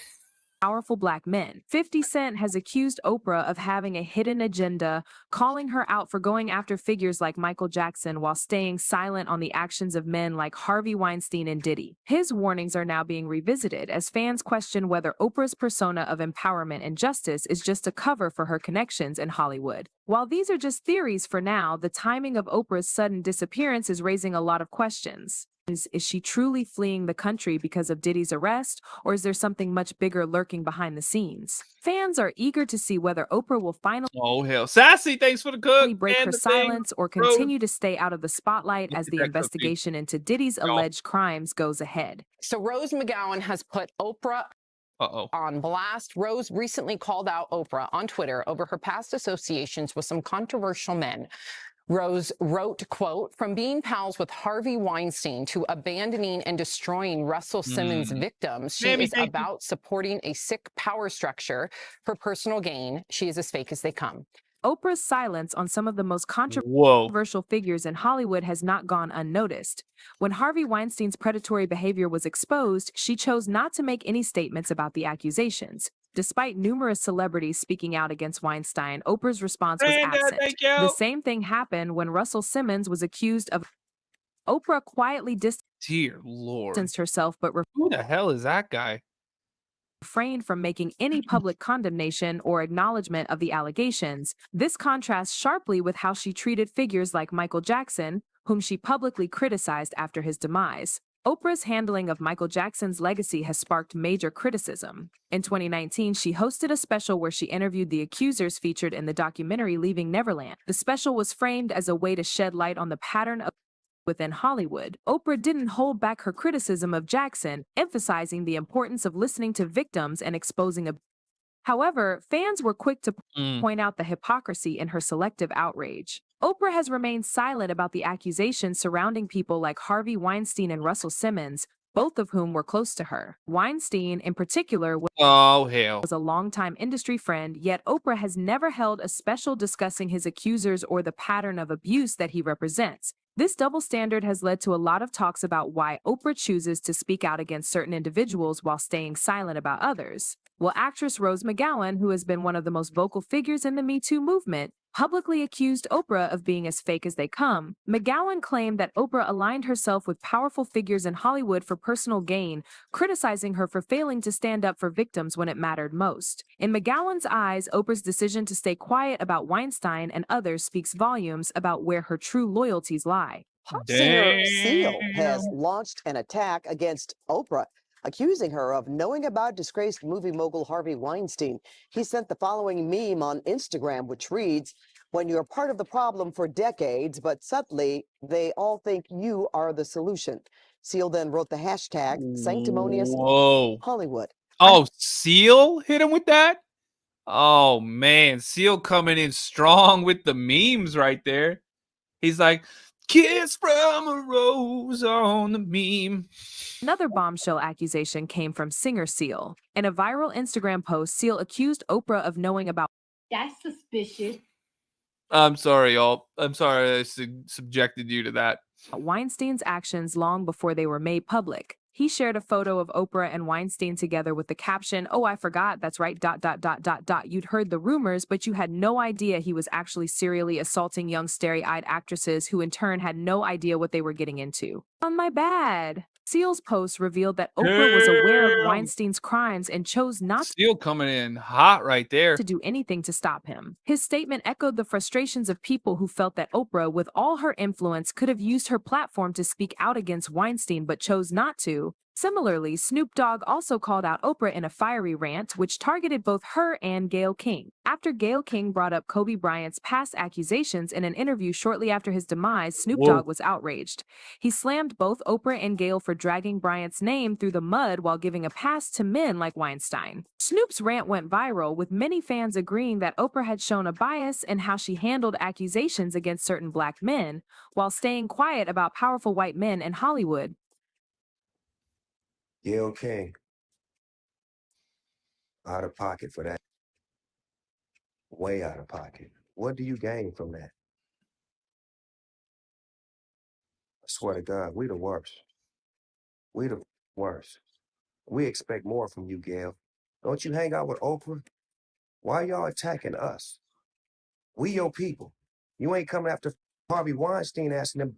powerful black men. 50 Cent has accused Oprah of having a hidden agenda, calling her out for going after figures like Michael Jackson while staying silent on the actions of men like Harvey Weinstein and Diddy. His warnings are now being revisited as fans question whether Oprah's persona of empowerment and justice is just a cover for her connections in Hollywood. While these are just theories for now, the timing of Oprah's sudden disappearance is raising a lot of questions. Is she truly fleeing the country because of Diddy's arrest, or is there something much bigger lurking behind the scenes? Fans are eager to see whether Oprah will finally Oh hell, Sassy, thanks for the cook break and her the thing. silence or Rose. continue to stay out of the spotlight Look as at the that cookie. investigation into Diddy's alleged crimes goes ahead. So Rose McGowan has put Oprah on blast. Rose recently called out Oprah on Twitter over her past associations with some controversial men. Rose wrote, quote, "From being pals with Harvey Weinstein to abandoning and destroying Russell Simmons' victims, she is about supporting a sick power structure for personal gain. She is as fake as they come." Oprah's silence on some of the most controversial figures in Hollywood has not gone unnoticed. When Harvey Weinstein's predatory behavior was exposed, she chose not to make any statements about the accusations. Despite numerous celebrities speaking out against Weinstein, Oprah's response was absent. The same thing happened when Russell Simmons was accused of. Oprah quietly Dear Lord. distanced herself, but Who the hell is that guy? refrained from making any public condemnation or acknowledgement of the allegations. This contrasts sharply with how she treated figures like Michael Jackson, whom she publicly criticized after his demise. Oprah's handling of Michael Jackson's legacy has sparked major criticism. In 2019, she hosted a special where she interviewed the accusers featured in the documentary Leaving Neverland. The special was framed as a way to shed light on the pattern of within Hollywood. Oprah didn't hold back her criticism of Jackson, emphasizing the importance of listening to victims and exposing abuse. However, fans were quick to point out the hypocrisy in her selective outrage. Oprah has remained silent about the accusations surrounding people like Harvey Weinstein and Russell Simmons, both of whom were close to her. Weinstein, in particular, was a longtime industry friend, yet Oprah has never held a special discussing his accusers or the pattern of abuse that he represents. This double standard has led to a lot of talks about why Oprah chooses to speak out against certain individuals while staying silent about others. Well, actress Rose McGowan, who has been one of the most vocal figures in the Me Too movement, publicly accused Oprah of being as fake as they come. McGowan claimed that Oprah aligned herself with powerful figures in Hollywood for personal gain, criticizing her for failing to stand up for victims when it mattered most. In McGowan's eyes, Oprah's decision to stay quiet about Weinstein and others speaks volumes about where her true loyalties lie. Pop singer Seal has launched an attack against Oprah, accusing her of knowing about disgraced movie mogul Harvey Weinstein. He sent the following meme on Instagram, which reads, "When you're part of the problem for decades, but suddenly they all think you are the solution." Seal then wrote the hashtag sanctimonious Hollywood. Oh, Seal hit him with that? Oh man, Seal coming in strong with the memes right there. He's like, "Kiss from a rose" on the meme. Another bombshell accusation came from singer Seal. In a viral Instagram post, Seal accused Oprah of knowing about. That's suspicious. I'm sorry, y'all. I'm sorry I subjected you to that. Weinstein's actions long before they were made public. He shared a photo of Oprah and Weinstein together with the caption, "Oh, I forgot, that's right, ... You'd heard the rumors, but you had no idea he was actually serially assaulting young starry-eyed actresses who in turn had no idea what they were getting into." On my bad. Seal's post revealed that Oprah was aware of Weinstein's crimes and chose not Seal coming in hot right there. to do anything to stop him. His statement echoed the frustrations of people who felt that Oprah, with all her influence, could have used her platform to speak out against Weinstein but chose not to. Similarly, Snoop Dogg also called out Oprah in a fiery rant, which targeted both her and Gayle King. After Gayle King brought up Kobe Bryant's past accusations in an interview shortly after his demise, Snoop Dogg was outraged. He slammed both Oprah and Gayle for dragging Bryant's name through the mud while giving a pass to men like Weinstein. Snoop's rant went viral, with many fans agreeing that Oprah had shown a bias in how she handled accusations against certain black men, while staying quiet about powerful white men in Hollywood. Gayle King, out of pocket for that. Way out of pocket. What do you gain from that? I swear to God, we the worst. We the worst. We expect more from you, Gayle. Don't you hang out with Oprah? Why y'all attacking us? We your people. You ain't coming after Harvey Weinstein asking them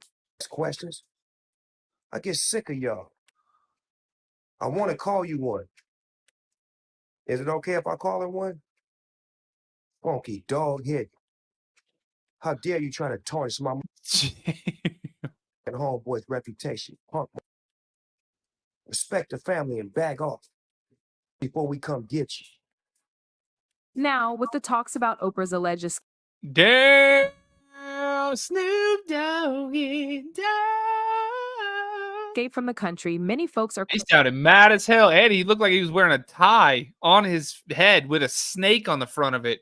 questions. I get sick of y'all. I want to call you one. Is it okay if I call her one? Funky dog head. How dare you try to tarnish my homeboy's reputation. Punk. Respect the family and back off before we come get you. Now, with the talks about Oprah's alleged Damn, Snoop Doggy, escape from the country, many folks are he sounded mad as hell. And he looked like he was wearing a tie on his head with a snake on the front of it.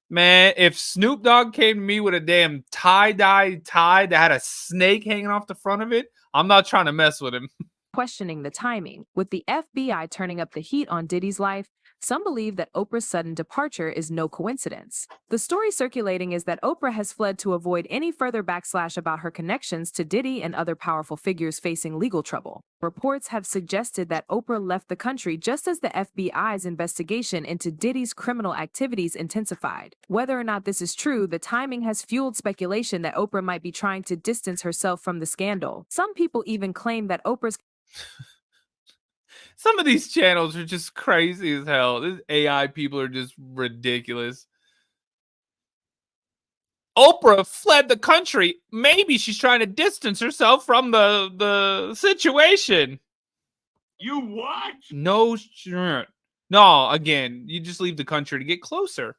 Man, if Snoop Dogg came to me with a damn tie-dye tie that had a snake hanging off the front of it, I'm not trying to mess with him. questioning the timing. With the FBI turning up the heat on Diddy's life, some believe that Oprah's sudden departure is no coincidence. The story circulating is that Oprah has fled to avoid any further backslash about her connections to Diddy and other powerful figures facing legal trouble. Reports have suggested that Oprah left the country just as the FBI's investigation into Diddy's criminal activities intensified. Whether or not this is true, the timing has fueled speculation that Oprah might be trying to distance herself from the scandal. Some people even claim that Oprah's Some of these channels are just crazy as hell. These AI people are just ridiculous. Oprah fled the country. Maybe she's trying to distance herself from the situation. You what? No, sure. No, again, you just leave the country to get closer.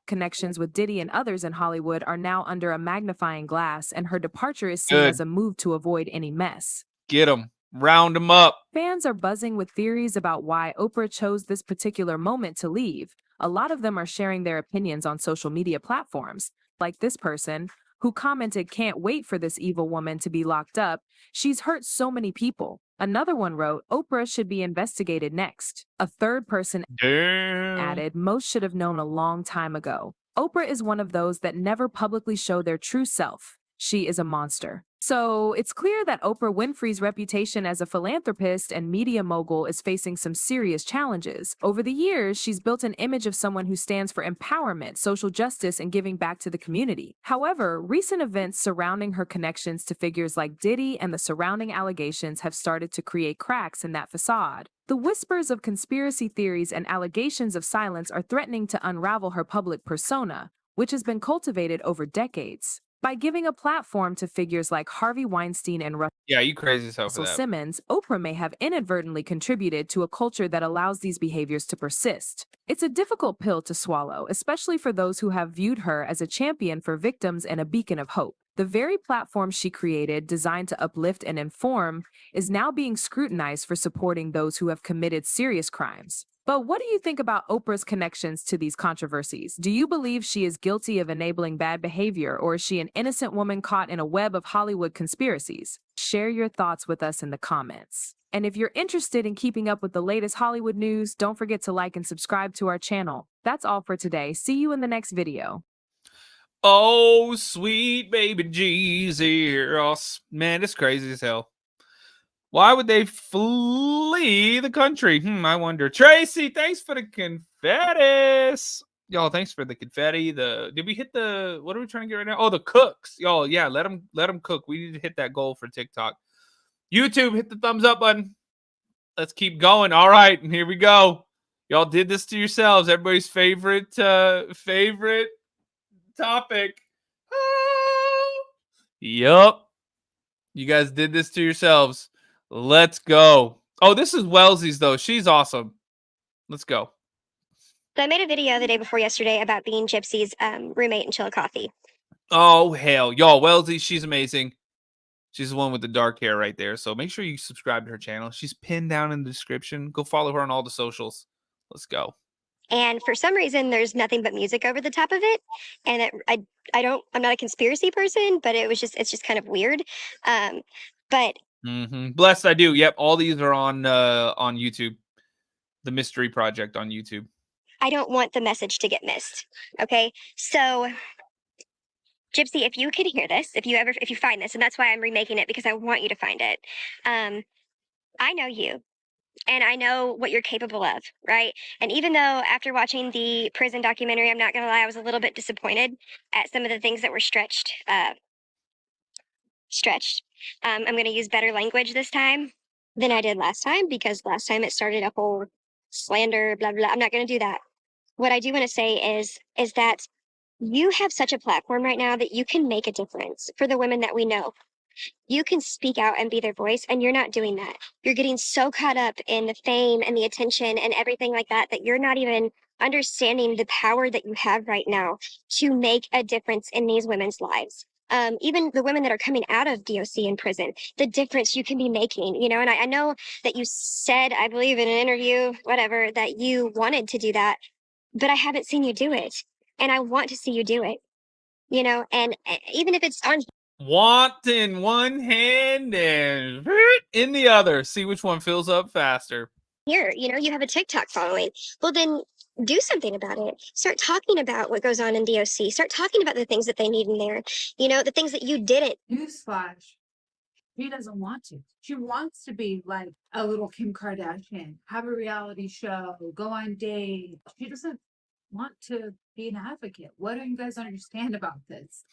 connections with Diddy and others in Hollywood are now under a magnifying glass, and her departure is seen Good. as a move to avoid any mess. Get them. Round them up. Fans are buzzing with theories about why Oprah chose this particular moment to leave. A lot of them are sharing their opinions on social media platforms, like this person, who commented, "Can't wait for this evil woman to be locked up. She's hurt so many people." Another one wrote, "Oprah should be investigated next." A third person added, "Most should have known a long time ago." Oprah is one of those that never publicly show their true self. She is a monster. So it's clear that Oprah Winfrey's reputation as a philanthropist and media mogul is facing some serious challenges. Over the years, she's built an image of someone who stands for empowerment, social justice, and giving back to the community. However, recent events surrounding her connections to figures like Diddy and the surrounding allegations have started to create cracks in that facade. The whispers of conspiracy theories and allegations of silence are threatening to unravel her public persona, which has been cultivated over decades. By giving a platform to figures like Harvey Weinstein and Yeah, you crazy as hell for Russell that. Simmons, Oprah may have inadvertently contributed to a culture that allows these behaviors to persist. It's a difficult pill to swallow, especially for those who have viewed her as a champion for victims and a beacon of hope. The very platform she created, designed to uplift and inform, is now being scrutinized for supporting those who have committed serious crimes. But what do you think about Oprah's connections to these controversies? Do you believe she is guilty of enabling bad behavior, or is she an innocent woman caught in a web of Hollywood conspiracies? Share your thoughts with us in the comments. And if you're interested in keeping up with the latest Hollywood news, don't forget to like and subscribe to our channel. That's all for today. See you in the next video. Oh, sweet baby Jesus. Man, it's crazy as hell. Why would they flee the country? I wonder. Tracy, thanks for the confettis. Y'all, thanks for the confetti. Did we hit the, what are we trying to get right now? Oh, the cooks. Y'all, yeah, let them cook. We need to hit that goal for TikTok. YouTube, hit the thumbs up button. Let's keep going. All right, and here we go. Y'all did this to yourselves. Everybody's favorite topic. Yup. You guys did this to yourselves. Let's go. Oh, this is Wellesley's, though. She's awesome. Let's go. So I made a video the day before yesterday about being Gypsy's roommate in Chillicothe. Oh, hell. Y'all, Wellesley, she's amazing. She's the one with the dark hair right there. So make sure you subscribe to her channel. She's pinned down in the description. Go follow her on all the socials. Let's go. And for some reason, there's nothing but music over the top of it. And I'm not a conspiracy person, but it's just kind of weird. But Blessed I do. Yep, all these are on YouTube. The Mystery Project on YouTube. I don't want the message to get missed. Okay, so Gypsy, if you could hear this, if you find this, and that's why I'm remaking it, because I want you to find it. I know you, and I know what you're capable of, right? And even though after watching the prison documentary, I'm not gonna lie, I was a little bit disappointed at some of the things that were stretched. I'm going to use better language this time than I did last time, because last time it started a whole slander, blah, blah. I'm not going to do that. What I do want to say is that you have such a platform right now that you can make a difference for the women that we know. You can speak out and be their voice, and you're not doing that. You're getting so caught up in the fame and the attention and everything like that that you're not even understanding the power that you have right now to make a difference in these women's lives. Even the women that are coming out of DOC in prison, the difference you can be making, you know, and I know that you said, I believe in an interview, whatever, that you wanted to do that, but I haven't seen you do it. And I want to see you do it, you know, and even if it's on Want in one hand and in the other. See which one fills up faster. here, you know, you have a TikTok following. Well, then do something about it. Start talking about what goes on in DOC. Start talking about the things that they need in there. You know, the things that you didn't. Newsflash. She doesn't want to. She wants to be like a little Kim Kardashian, have a reality show, go on dates. She doesn't want to be an advocate. What do you guys understand about this?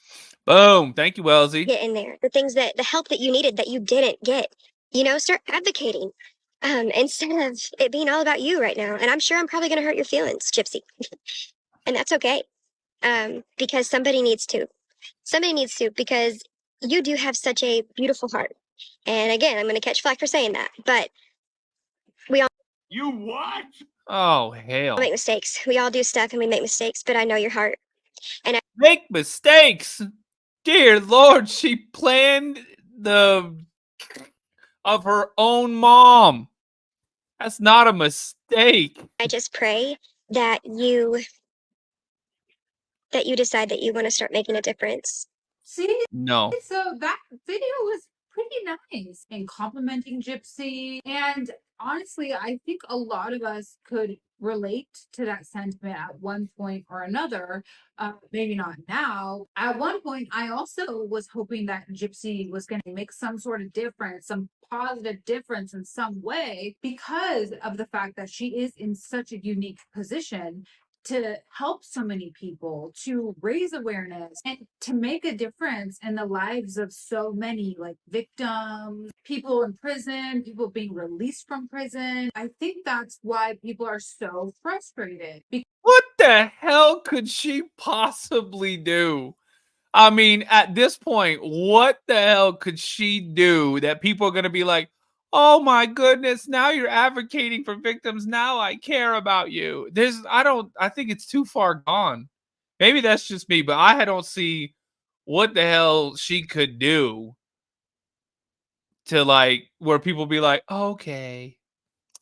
Boom. Thank you, Wellesley. Get in there. The things that the help that you needed that you didn't get. You know, start advocating. Instead of it being all about you right now. And I'm sure I'm probably gonna hurt your feelings, Gypsy. And that's okay. Because somebody needs to. Somebody needs to, because you do have such a beautiful heart. And again, I'm gonna catch flack for saying that, but we all You what? Oh, hell. make mistakes. We all do stuff and we make mistakes, but I know your heart. And Make mistakes. Dear Lord, she planned the of her own mom. That's not a mistake. I just pray that you decide that you want to start making a difference. See? No. So that video was pretty nice and complimenting Gypsy. And honestly, I think a lot of us could relate to that sentiment at one point or another. Maybe not now. At one point, I also was hoping that Gypsy was going to make some sort of difference, some positive difference in some way, because of the fact that she is in such a unique position to help so many people, to raise awareness, and to make a difference in the lives of so many, like victims, people in prison, people being released from prison. I think that's why people are so frustrated. What the hell could she possibly do? I mean, at this point, what the hell could she do that people are going to be like, oh my goodness, now you're advocating for victims. Now I care about you. I think it's too far gone. Maybe that's just me, but I don't see what the hell she could do to like where people be like, okay,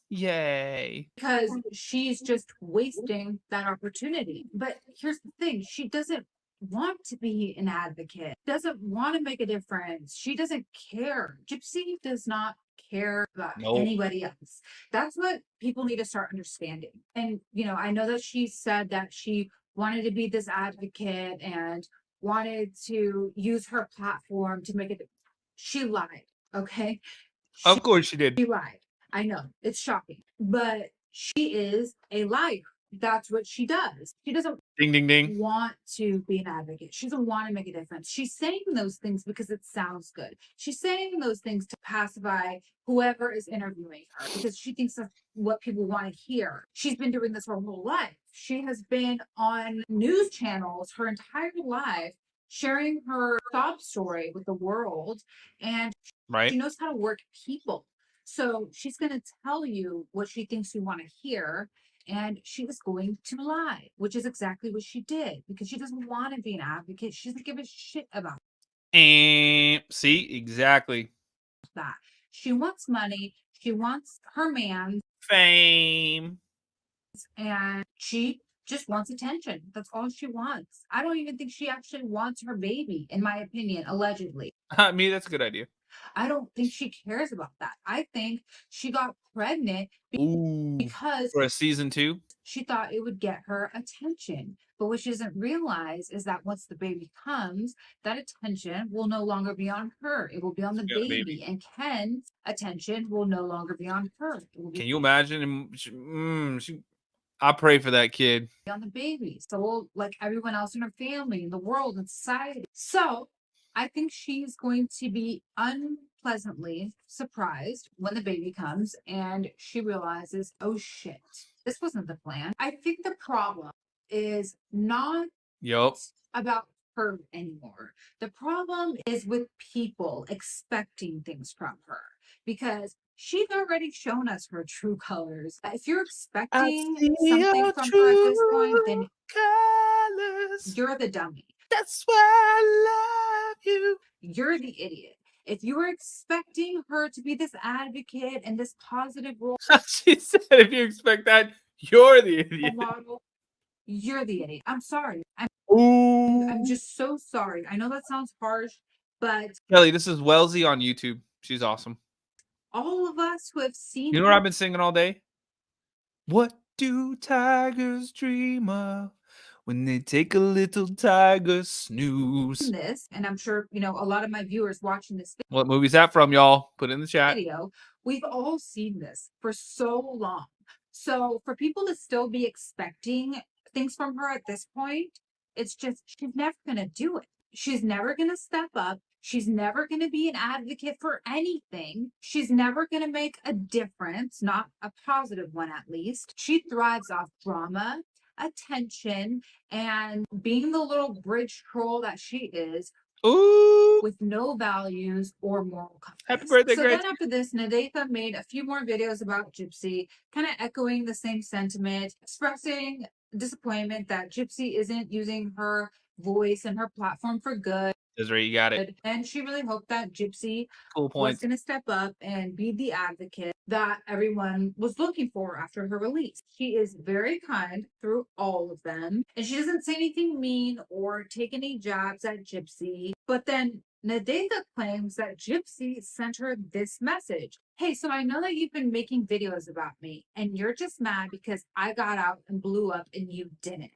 yay. Because she's just wasting that opportunity. But here's the thing, she doesn't want to be an advocate, doesn't want to make a difference. She doesn't care. Gypsy does not care about anybody else. That's what people need to start understanding. And, you know, I know that she said that she wanted to be this advocate and wanted to use her platform to make it. She lied, okay? Of course she did. She lied. I know, it's shocking, but she is a liar. That's what she does. She doesn't ding, ding, ding. want to be an advocate. She doesn't want to make a difference. She's saying those things because it sounds good. She's saying those things to pacify whoever is interviewing her because she thinks that's what people want to hear. She's been doing this her whole life. She has been on news channels her entire life, sharing her sob story with the world, and she knows how to work people. So she's going to tell you what she thinks you want to hear, and she is going to lie, which is exactly what she did because she doesn't want to be an advocate. She doesn't give a shit about And see, exactly. that. She wants money. She wants her man. Fame. And she just wants attention. That's all she wants. I don't even think she actually wants her baby, in my opinion, allegedly. Me, that's a good idea. I don't think she cares about that. I think she got pregnant because for a season 2, she thought it would get her attention. But what she doesn't realize is that once the baby comes, that attention will no longer be on her. It will be on the baby. And Ken's attention will no longer be on her. Can you imagine? I pray for that kid. On the baby. So like everyone else in her family, in the world, in society. So I think she's going to be unpleasantly surprised when the baby comes and she realizes, oh shit, this wasn't the plan. I think the problem is not about her anymore. The problem is with people expecting things from her because she's already shown us her true colors. If you're expecting something from her at this point, then you're the dummy. That's why I love you. You're the idiot. If you were expecting her to be this advocate and this positive role She said, if you expect that, you're the idiot. model, you're the idiot. I'm sorry. I'm just so sorry. I know that sounds harsh, but Kelly, this is Wellesley on YouTube. She's awesome. all of us who have seen You know what I've been singing all day? What do tigers dream of when they take a little tiger snooze? this, and I'm sure, you know, a lot of my viewers watching this What movie's that from, y'all? Put it in the chat. video, we've all seen this for so long. So for people to still be expecting things from her at this point, it's just, she's never going to do it. She's never going to step up. She's never going to be an advocate for anything. She's never going to make a difference, not a positive one at least. She thrives off drama, attention, and being the little bridge troll that she is. Ooh. With no values or moral compass. Happy birthday, So Grace. then after this, Nadetha made a few more videos about Gypsy, kind of echoing the same sentiment, expressing disappointment that Gypsy isn't using her voice and her platform for good. Desiree, you got it. And she really hoped that Gypsy Cool was point. going to step up and be the advocate that everyone was looking for after her release. She is very kind through all of them, and she doesn't say anything mean or take any jabs at Gypsy. But then Nadetha claims that Gypsy sent her this message. Hey, so I know that you've been making videos about me, and you're just mad because I got out and blew up and you didn't.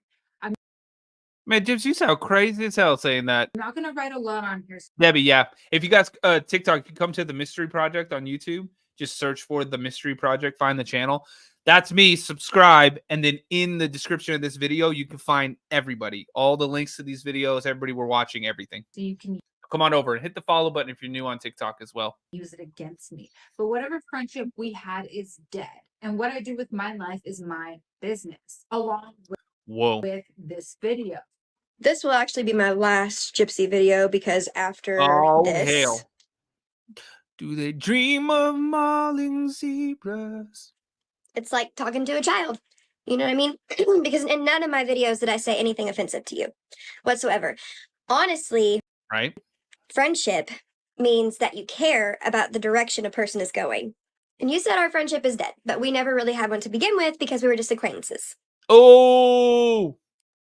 Man, Gypsy, you sound crazy as hell saying that. I'm not going to write a lot on here. Debbie, yeah. If you guys TikTok, you come to the Mystery Project on YouTube. Just search for the Mystery Project, find the channel. That's me. Subscribe, and then in the description of this video, you can find everybody, all the links to these videos. Everybody, we're watching everything. So you can come on over and hit the follow button if you're new on TikTok as well. Use it against me. But whatever friendship we had is dead, and what I do with my life is my business. Along with this video. This will actually be my last Gypsy video because after this, hell. Do they dream of mauling zebras? It's like talking to a child. You know what I mean? Because in none of my videos did I say anything offensive to you whatsoever. Honestly, right? Friendship means that you care about the direction a person is going. And you said our friendship is dead, but we never really had one to begin with because we were just acquaintances. Oh!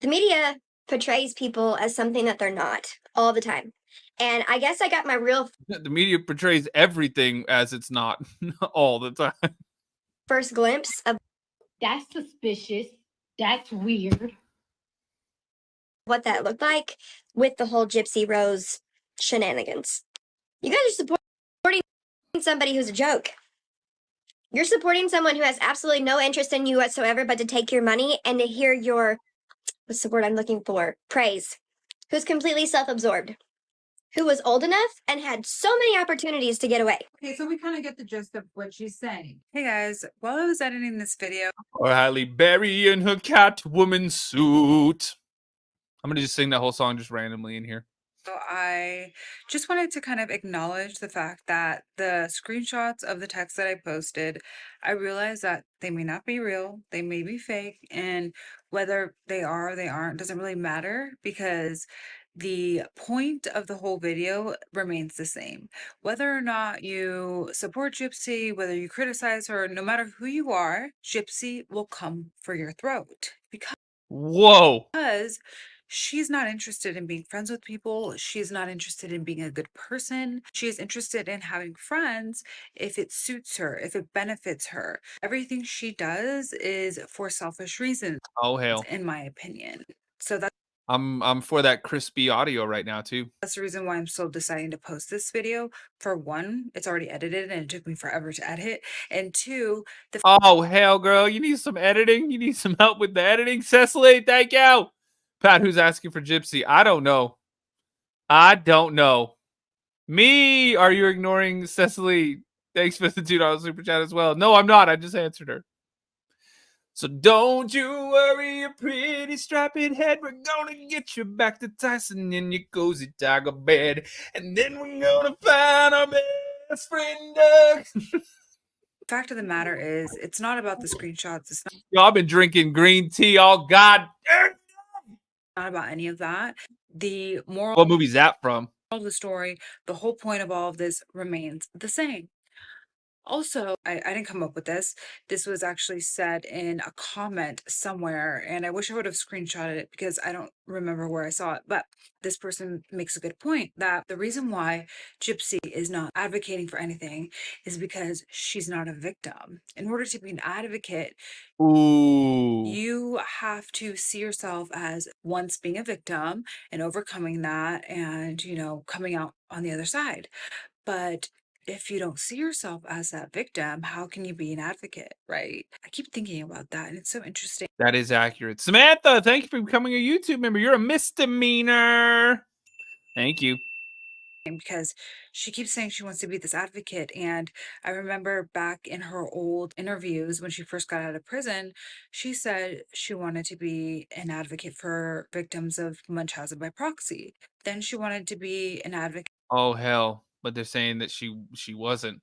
The media portrays people as something that they're not all the time. And I guess I got my real The media portrays everything as it's not all the time. First glimpse of that's suspicious. That's weird. What that looked like with the whole Gypsy Rose shenanigans. You guys are supporting somebody who's a joke. You're supporting someone who has absolutely no interest in you whatsoever but to take your money and to hear your, what's the word I'm looking for? Praise. Who's completely self-absorbed. Who was old enough and had so many opportunities to get away. Okay, so we kind of get the gist of what she's saying. Hey guys, while I was editing this video, Or Halle Berry in her Catwoman suit. I'm going to just sing that whole song just randomly in here. so I just wanted to kind of acknowledge the fact that the screenshots of the text that I posted, I realized that they may not be real, they may be fake, and whether they are or they aren't doesn't really matter because the point of the whole video remains the same. Whether or not you support Gypsy, whether you criticize her, no matter who you are, Gypsy will come for your throat because she's not interested in being friends with people. She's not interested in being a good person. She is interested in having friends if it suits her, if it benefits her. Everything she does is for selfish reasons. Oh, hell. In my opinion. So that's I'm for that crispy audio right now too. the reason why I'm still deciding to post this video. For one, it's already edited and it took me forever to edit. And two, Oh, hell, girl. You need some editing? You need some help with the editing? Cecily, thank you. Pat, who's asking for Gypsy? I don't know. I don't know. Me, are you ignoring Cecily? Thanks for the $2 super chat as well. No, I'm not. I just answered her. So don't you worry, your pretty striped head. We're gonna get you back to Tyson in your cozy tiger bed. And then we're gonna find our best friend Doug. Fact of the matter is, it's not about the screenshots. It's Y'all been drinking green tea all god. not about any of that. The moral What movie's that from? of the story, the whole point of all of this remains the same. Also, I didn't come up with this. This was actually said in a comment somewhere, and I wish I would have screenshotted it because I don't remember where I saw it. But this person makes a good point that the reason why Gypsy is not advocating for anything is because she's not a victim. In order to be an advocate, you have to see yourself as once being a victim and overcoming that and, coming out on the other side. But if you don't see yourself as that victim, how can you be an advocate, right? I keep thinking about that, and it's so interesting. That is accurate. Samantha, thank you for becoming a YouTube member. You're a misdemeanor. Thank you. Because she keeps saying she wants to be this advocate. And I remember back in her old interviews when she first got out of prison, she said she wanted to be an advocate for victims of Munchausen by proxy. Then she wanted to be an advocate Oh hell! But they're saying that she wasn't.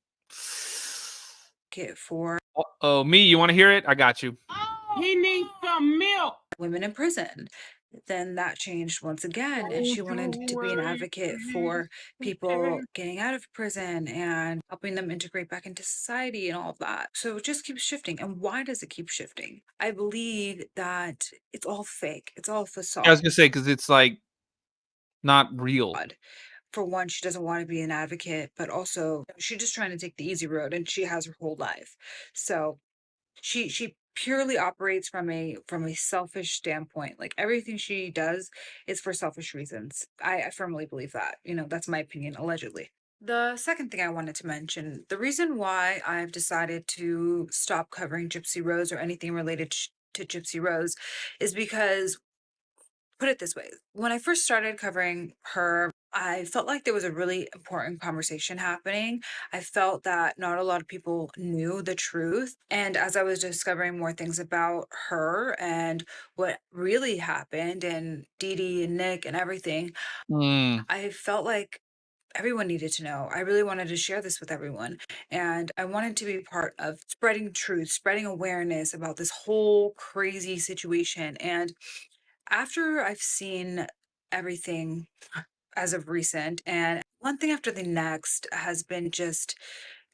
for Oh, me, you want to hear it? I got you. he needs some milk. Women in prison. Then that changed once again, and she wanted to be an advocate for people getting out of prison and helping them integrate back into society and all of that. So it just keeps shifting. And why does it keep shifting? I believe that it's all fake. It's all facade. I was gonna say because it's like not real. For one, she doesn't want to be an advocate, but also she's just trying to take the easy road, and she has her whole life. So she purely operates from a selfish standpoint. Like everything she does is for selfish reasons. I firmly believe that. That's my opinion, allegedly. The second thing I wanted to mention, the reason why I've decided to stop covering Gypsy Rose or anything related to Gypsy Rose is because, put it this way, when I first started covering her, I felt like there was a really important conversation happening. I felt that not a lot of people knew the truth. And as I was discovering more things about her and what really happened, and Didi and Nick and everything, I felt like everyone needed to know. I really wanted to share this with everyone. And I wanted to be part of spreading truth, spreading awareness about this whole crazy situation. And after I've seen everything as of recent, and one thing after the next has been just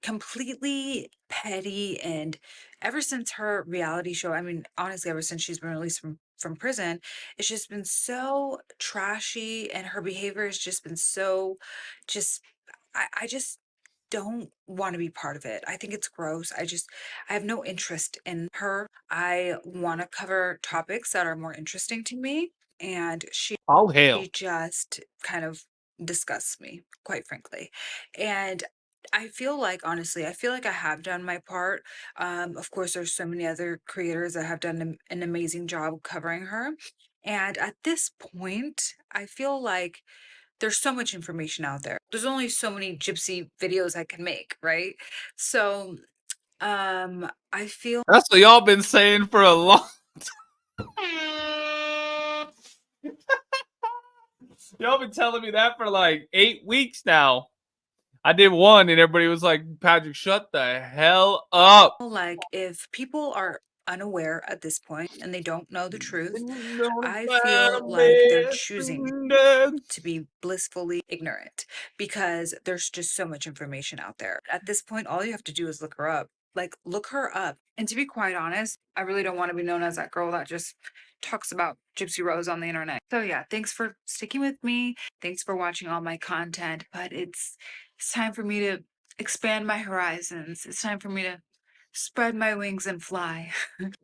completely petty. And ever since her reality show, I mean, honestly, ever since she's been released from prison, it's just been so trashy, and her behavior has just been so just I just don't want to be part of it. I think it's gross. I have no interest in her. I want to cover topics that are more interesting to me, and she just kind of disgusts me, quite frankly. And I feel like, honestly, I feel like I have done my part. Of course, there's so many other creators that have done an amazing job covering her. And at this point, I feel like there's so much information out there. There's only so many Gypsy videos I can make, right? So, I feel That's what y'all been saying for a long time. Y'all been telling me that for like 8 weeks now. I did one and everybody was like, Patrick, shut the hell up. like if people are unaware at this point and they don't know the truth, I feel like they're choosing to be blissfully ignorant because there's just so much information out there. At this point, all you have to do is look her up. Like, look her up. And to be quite honest, I really don't want to be known as that girl that just talks about Gypsy Rose on the internet. So yeah, thanks for sticking with me. Thanks for watching all my content, but it's time for me to expand my horizons. It's time for me to spread my wings and fly.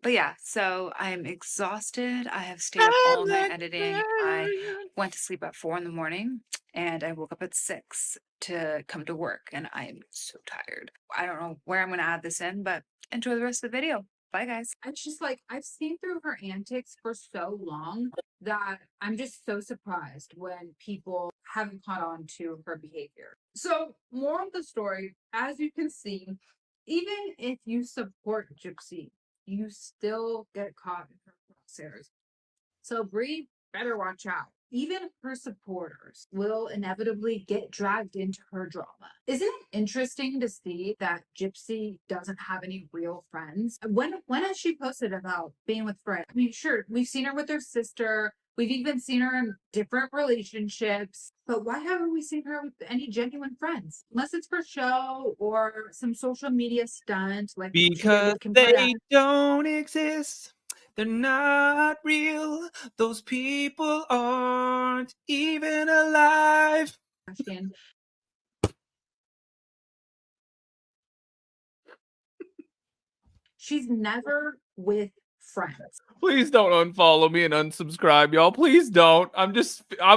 But yeah, so I'm exhausted. I have stayed up all night editing. I went to sleep at 4 in the morning and I woke up at 6 to come to work, and I am so tired. I don't know where I'm going to add this in, but enjoy the rest of the video. Bye, guys. It's just like I've seen through her antics for so long that I'm just so surprised when people haven't caught on to her behavior. So, moral of the story, as you can see, even if you support Gypsy, you still get caught in her crosshairs. So Brie better watch out. Even her supporters will inevitably get dragged into her drama. Isn't it interesting to see that Gypsy doesn't have any real friends? When has she posted about being with friends? I mean, sure, we've seen her with her sister. We've even seen her in different relationships. But why haven't we seen her with any genuine friends? Unless it's for show or some social media stunt like she did Because with Kim they Kardashian. don't exist. They're not real. Those people aren't even alive. She's never with friends. Please don't unfollow me and unsubscribe, y'all. Please don't. I'm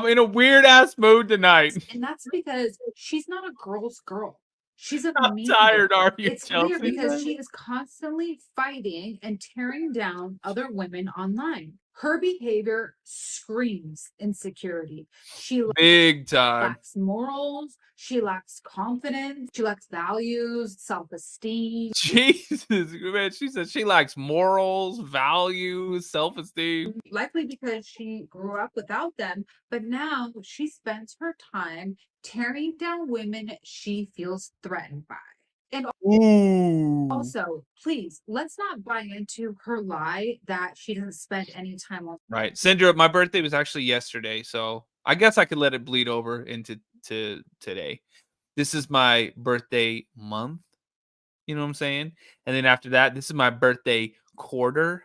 in a weird ass mood tonight. And that's because she's not a girl's girl. She's a How mean tired girl. are you, It's weird Chelsea? because she is constantly fighting and tearing down other women online. Her behavior screams insecurity. She Big time. lacks morals. She lacks confidence. She lacks values, self-esteem. Jesus, man. She said she lacks morals, values, self-esteem. Likely because she grew up without them, but now she spends her time tearing down women she feels threatened by. And also, please, let's not buy into her lie that she doesn't spend any time on. Right. Sandra, my birthday was actually yesterday, so I guess I could let it bleed over into today. This is my birthday month. You know what I'm saying? And then after that, this is my birthday quarter.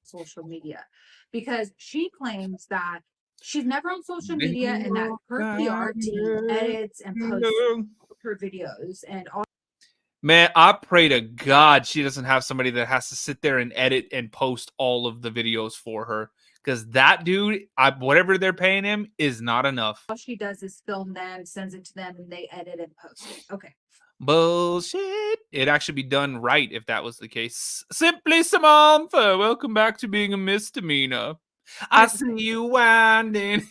Social media, because she claims that she's never on social media and that her PR team edits and posts her videos and all. Man, I pray to God she doesn't have somebody that has to sit there and edit and post all of the videos for her. Because that dude, whatever they're paying him is not enough. All she does is film them, sends it to them, and they edit and post it. Okay. Bullshit. It'd actually be done right if that was the case. Simply Samantha, welcome back to being a misdemeanor. I see you winding.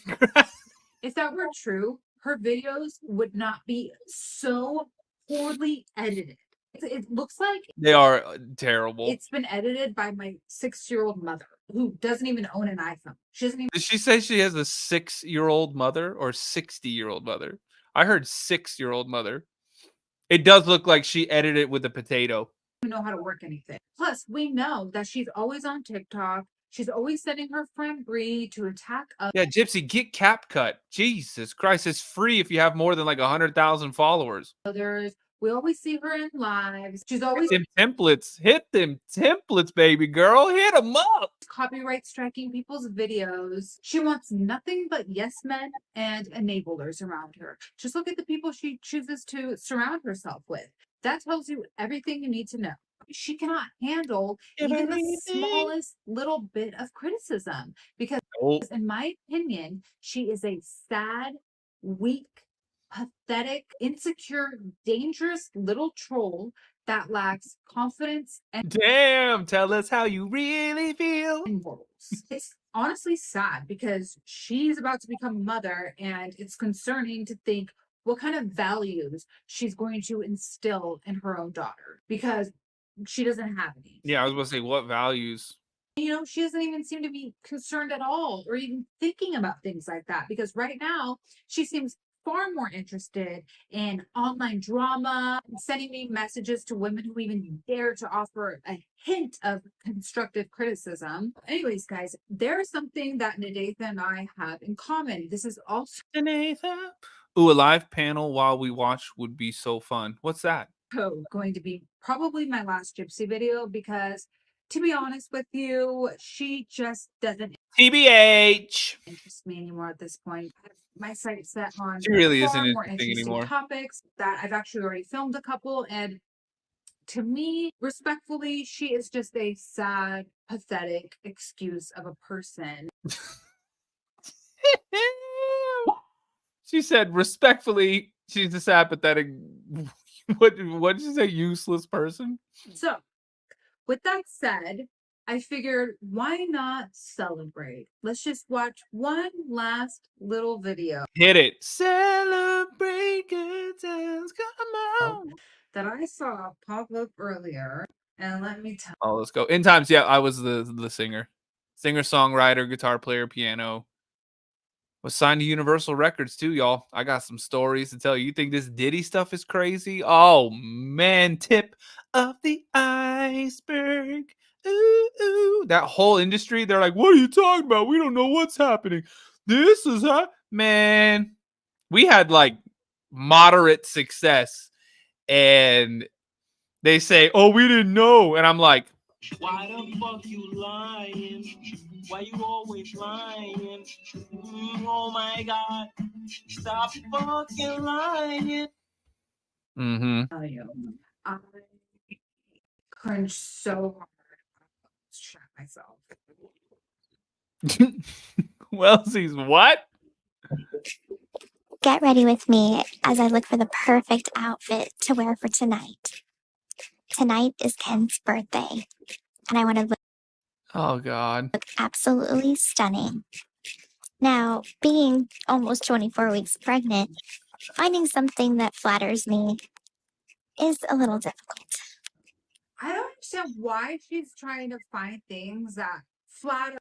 If that were true, her videos would not be so poorly edited. It looks like They are terrible. it's been edited by my 6-year-old mother who doesn't even own an iPhone. She doesn't even. Did she say she has a 6-year-old mother or 60-year-old mother? I heard 6-year-old mother. It does look like she edited it with a potato. Know how to work anything. Plus, we know that she's always on TikTok. She's always sending her friend Brie to attack us. Yeah, Gypsy, get CapCut. Jesus Christ, it's free if you have more than like 100,000 followers. Others. We always see her in lives. She's always them templates. Hit them templates, baby girl. Hit them up. Copyright striking people's videos. She wants nothing but yes men and enablers around her. Just look at the people she chooses to surround herself with. That tells you everything you need to know. She cannot handle even the smallest little bit of criticism because, in my opinion, she is a sad, weak, pathetic, insecure, dangerous little troll that lacks confidence and damn, tell us how you really feel. It's honestly sad because she's about to become a mother and it's concerning to think what kind of values she's going to instill in her own daughter because she doesn't have any. Yeah, I was going to say, what values? You know, she doesn't even seem to be concerned at all or even thinking about things like that because right now she seems far more interested in online drama, sending me messages to women who even dare to offer a hint of constructive criticism. Anyways, guys, there's something that Nadetha and I have in common. This is also Nadetha. Ooh, a live panel while we watch would be so fun. What's that? Going to be probably my last Gypsy video because, to be honest with you, she just doesn't TBH interest me anymore at this point. My sights set on she really far isn't more interesting interesting anymore. topics that I've actually already filmed a couple, and to me, respectfully, she is just a sad, pathetic excuse of a person. She said, respectfully, she's a sad, pathetic. What did you say? Useless person. So, with that said, I figured why not celebrate? Let's just watch one last little video. Hit it. Celebrate good times. Come on. That I saw pop up earlier. And let me tell Oh, let's go. In times, yeah, I was the singer, songwriter, guitar player, piano. Was signed to Universal Records too, y'all. I got some stories to tell you. You think this Diddy stuff is crazy? Oh man, tip of the iceberg. Ooh, ooh. That whole industry, they're like, what are you talking about? We don't know what's happening. This is man. We had like moderate success, and they say, oh, we didn't know. And I'm like, Why the fuck you lying? Why you always lying? Oh my God. Stop fucking lying. mm-hmm. you, I cringe so hard. Shut myself. Well, he's what? Get ready with me as I look for the perfect outfit to wear for tonight. Tonight is Ken's birthday, and I want to look Oh God. absolutely stunning. Now, being almost 24 weeks pregnant, finding something that flatters me is a little difficult. I don't understand why she's trying to find things that flatter.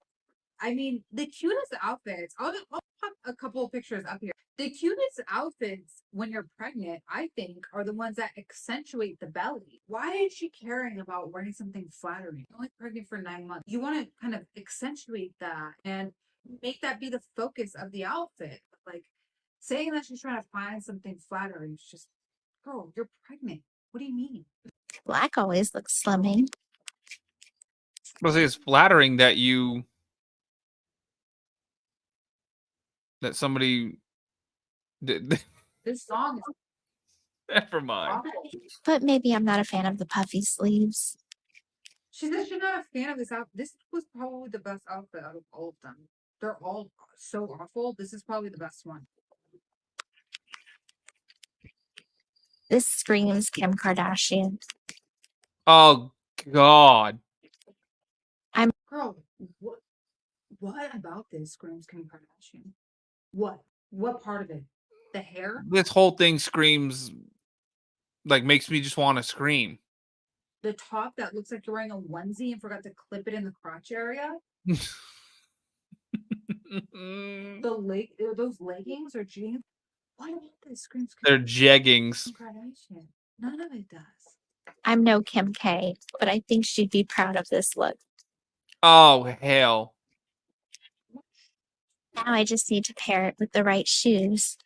I mean, the cutest outfits. I'll pop a couple of pictures up here. The cutest outfits when you're pregnant, I think, are the ones that accentuate the belly. Why is she caring about wearing something flattering? You're only pregnant for 9 months. You want to kind of accentuate that and make that be the focus of the outfit. Like saying that she's trying to find something flattering is just, girl, you're pregnant. What do you mean? Black always looks slimming. Well, it's flattering that somebody did. This song is Never mind. awful. But maybe I'm not a fan of the puffy sleeves. She said she's not a fan of this outfit. This was probably the best outfit out of all of them. They're all so awful. This is probably the best one. This screams Kim Kardashian. Oh God. Girl, what about this screams Kim Kardashian? What part of it? The hair? This whole thing screams, like, makes me just want to scream. The top that looks like you're wearing a onesie and forgot to clip it in the crotch area? Those leggings or jeans? What about this screams Kim They're jeggings. Kardashian? None of it does. I'm no Kim K, but I think she'd be proud of this look. Oh hell. Now I just need to pair it with the right shoes.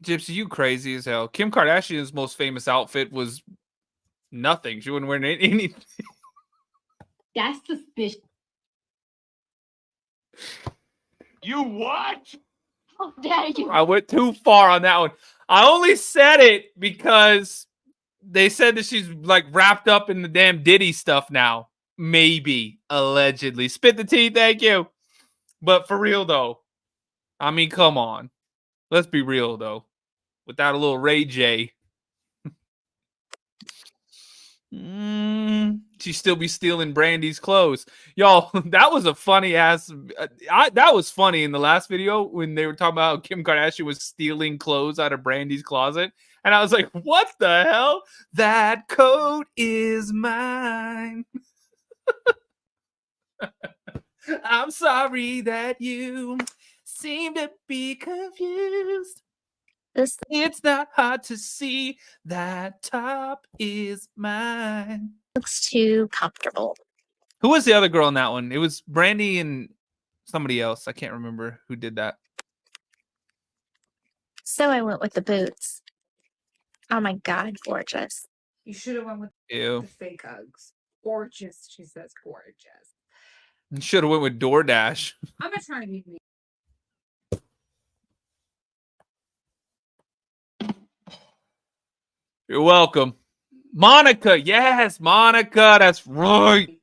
Gypsy, you crazy as hell. Kim Kardashian's most famous outfit was nothing. She wouldn't wear anything. That's suspicious. You what? How dare you? I went too far on that one. I only said it because they said that she's like wrapped up in the damn Diddy stuff now. Maybe, allegedly. Spit the tea, thank you. But for real though, I mean, come on. Let's be real though. Without a little Ray J. She still be stealing Brandy's clothes. Y'all, that was a funny ass. That was funny in the last video when they were talking about how Kim Kardashian was stealing clothes out of Brandy's closet. And I was like, what the hell? That coat is mine. I'm sorry that you seem to be confused. It's not hard to see that top is mine. Looks too comfortable. Who was the other girl in that one? It was Brandy and somebody else. I can't remember who did that. So I went with the boots. Oh my God, gorgeous. You should have went with Ew. the fake Uggs. Gorgeous, she says, gorgeous. Should have went with DoorDash. I'm not trying to be mean. You're welcome. Monica, yes, Monica, that's right.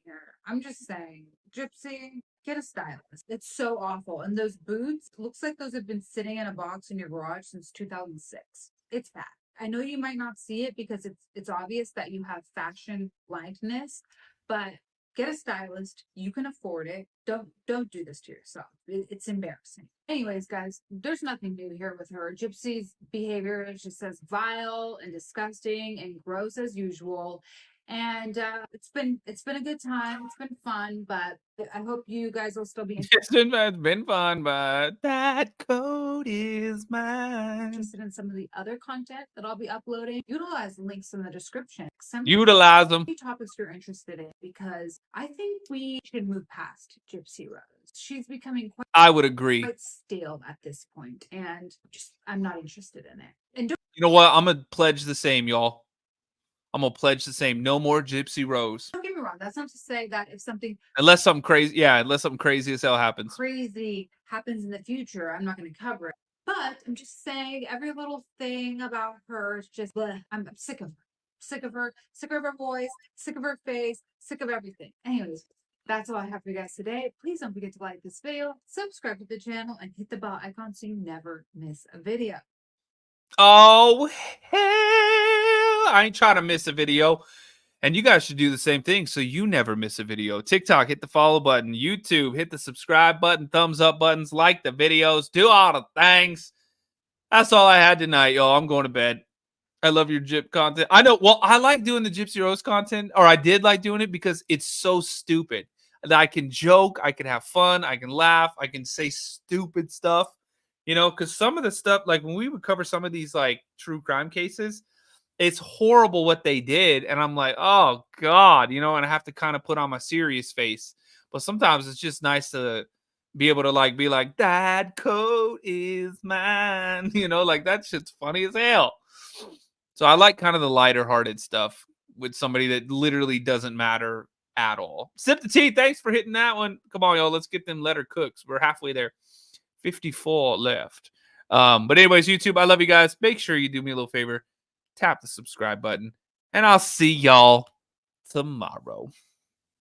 I'm just saying, Gypsy, get a stylist. It's so awful. And those boots, looks like those have been sitting in a box in your garage since 2006. It's bad. I know you might not see it because it's obvious that you have fashion blindness, but get a stylist. You can afford it. Don't do this to yourself. It's embarrassing. Anyways, guys, there's nothing new here with her. Gypsy's behavior is just as vile and disgusting and gross as usual. And it's been a good time. It's been fun, but I hope you guys will still be interested. It's been fun, but that code is mine. Interested in some of the other content that I'll be uploading. Utilize the links in the description. Utilize them. Topics you're interested in, because I think we should move past Gypsy Rose. She's becoming quite, I would agree. quite stale at this point, and just I'm not interested in it. And don't You know what? I'm gonna pledge the same, y'all. I'm gonna pledge the same. No more Gypsy Rose. get me wrong. That's not to say that if something Unless something crazy, unless something crazy as hell happens. crazy happens in the future, I'm not going to cover it. But I'm just saying every little thing about her is just, bleh. I'm sick of her. Sick of her. Sick of her voice. Sick of her face. Sick of everything. Anyways, that's all I have for you guys today. Please don't forget to like this video, subscribe to the channel, and hit the bell icon so you never miss a video. Oh, hell. I ain't trying to miss a video. And you guys should do the same thing so you never miss a video. TikTok, hit the follow button. YouTube, hit the subscribe button, thumbs up buttons, like the videos, do all the things. That's all I had tonight, y'all. I'm going to bed. I love your Gyp content. I know. Well, I like doing the Gypsy Rose content, or I did like doing it because it's so stupid that I can joke, I can have fun, I can laugh, I can say stupid stuff, you know, because some of the stuff, like when we would cover some of these like true crime cases, it's horrible what they did. And I'm like, oh God, you know, and I have to kind of put on my serious face. But sometimes it's just nice to be able to like be like, that coat is mine. You know, like that shit's funny as hell. So I like kind of the lighter hearted stuff with somebody that literally doesn't matter at all. Sip the tea. Thanks for hitting that one. Come on, y'all. Let's get them letter cooks. We're halfway there. 54 left. But anyways, YouTube, I love you guys. Make sure you do me a little favor. Tap the subscribe button. And I'll see y'all tomorrow.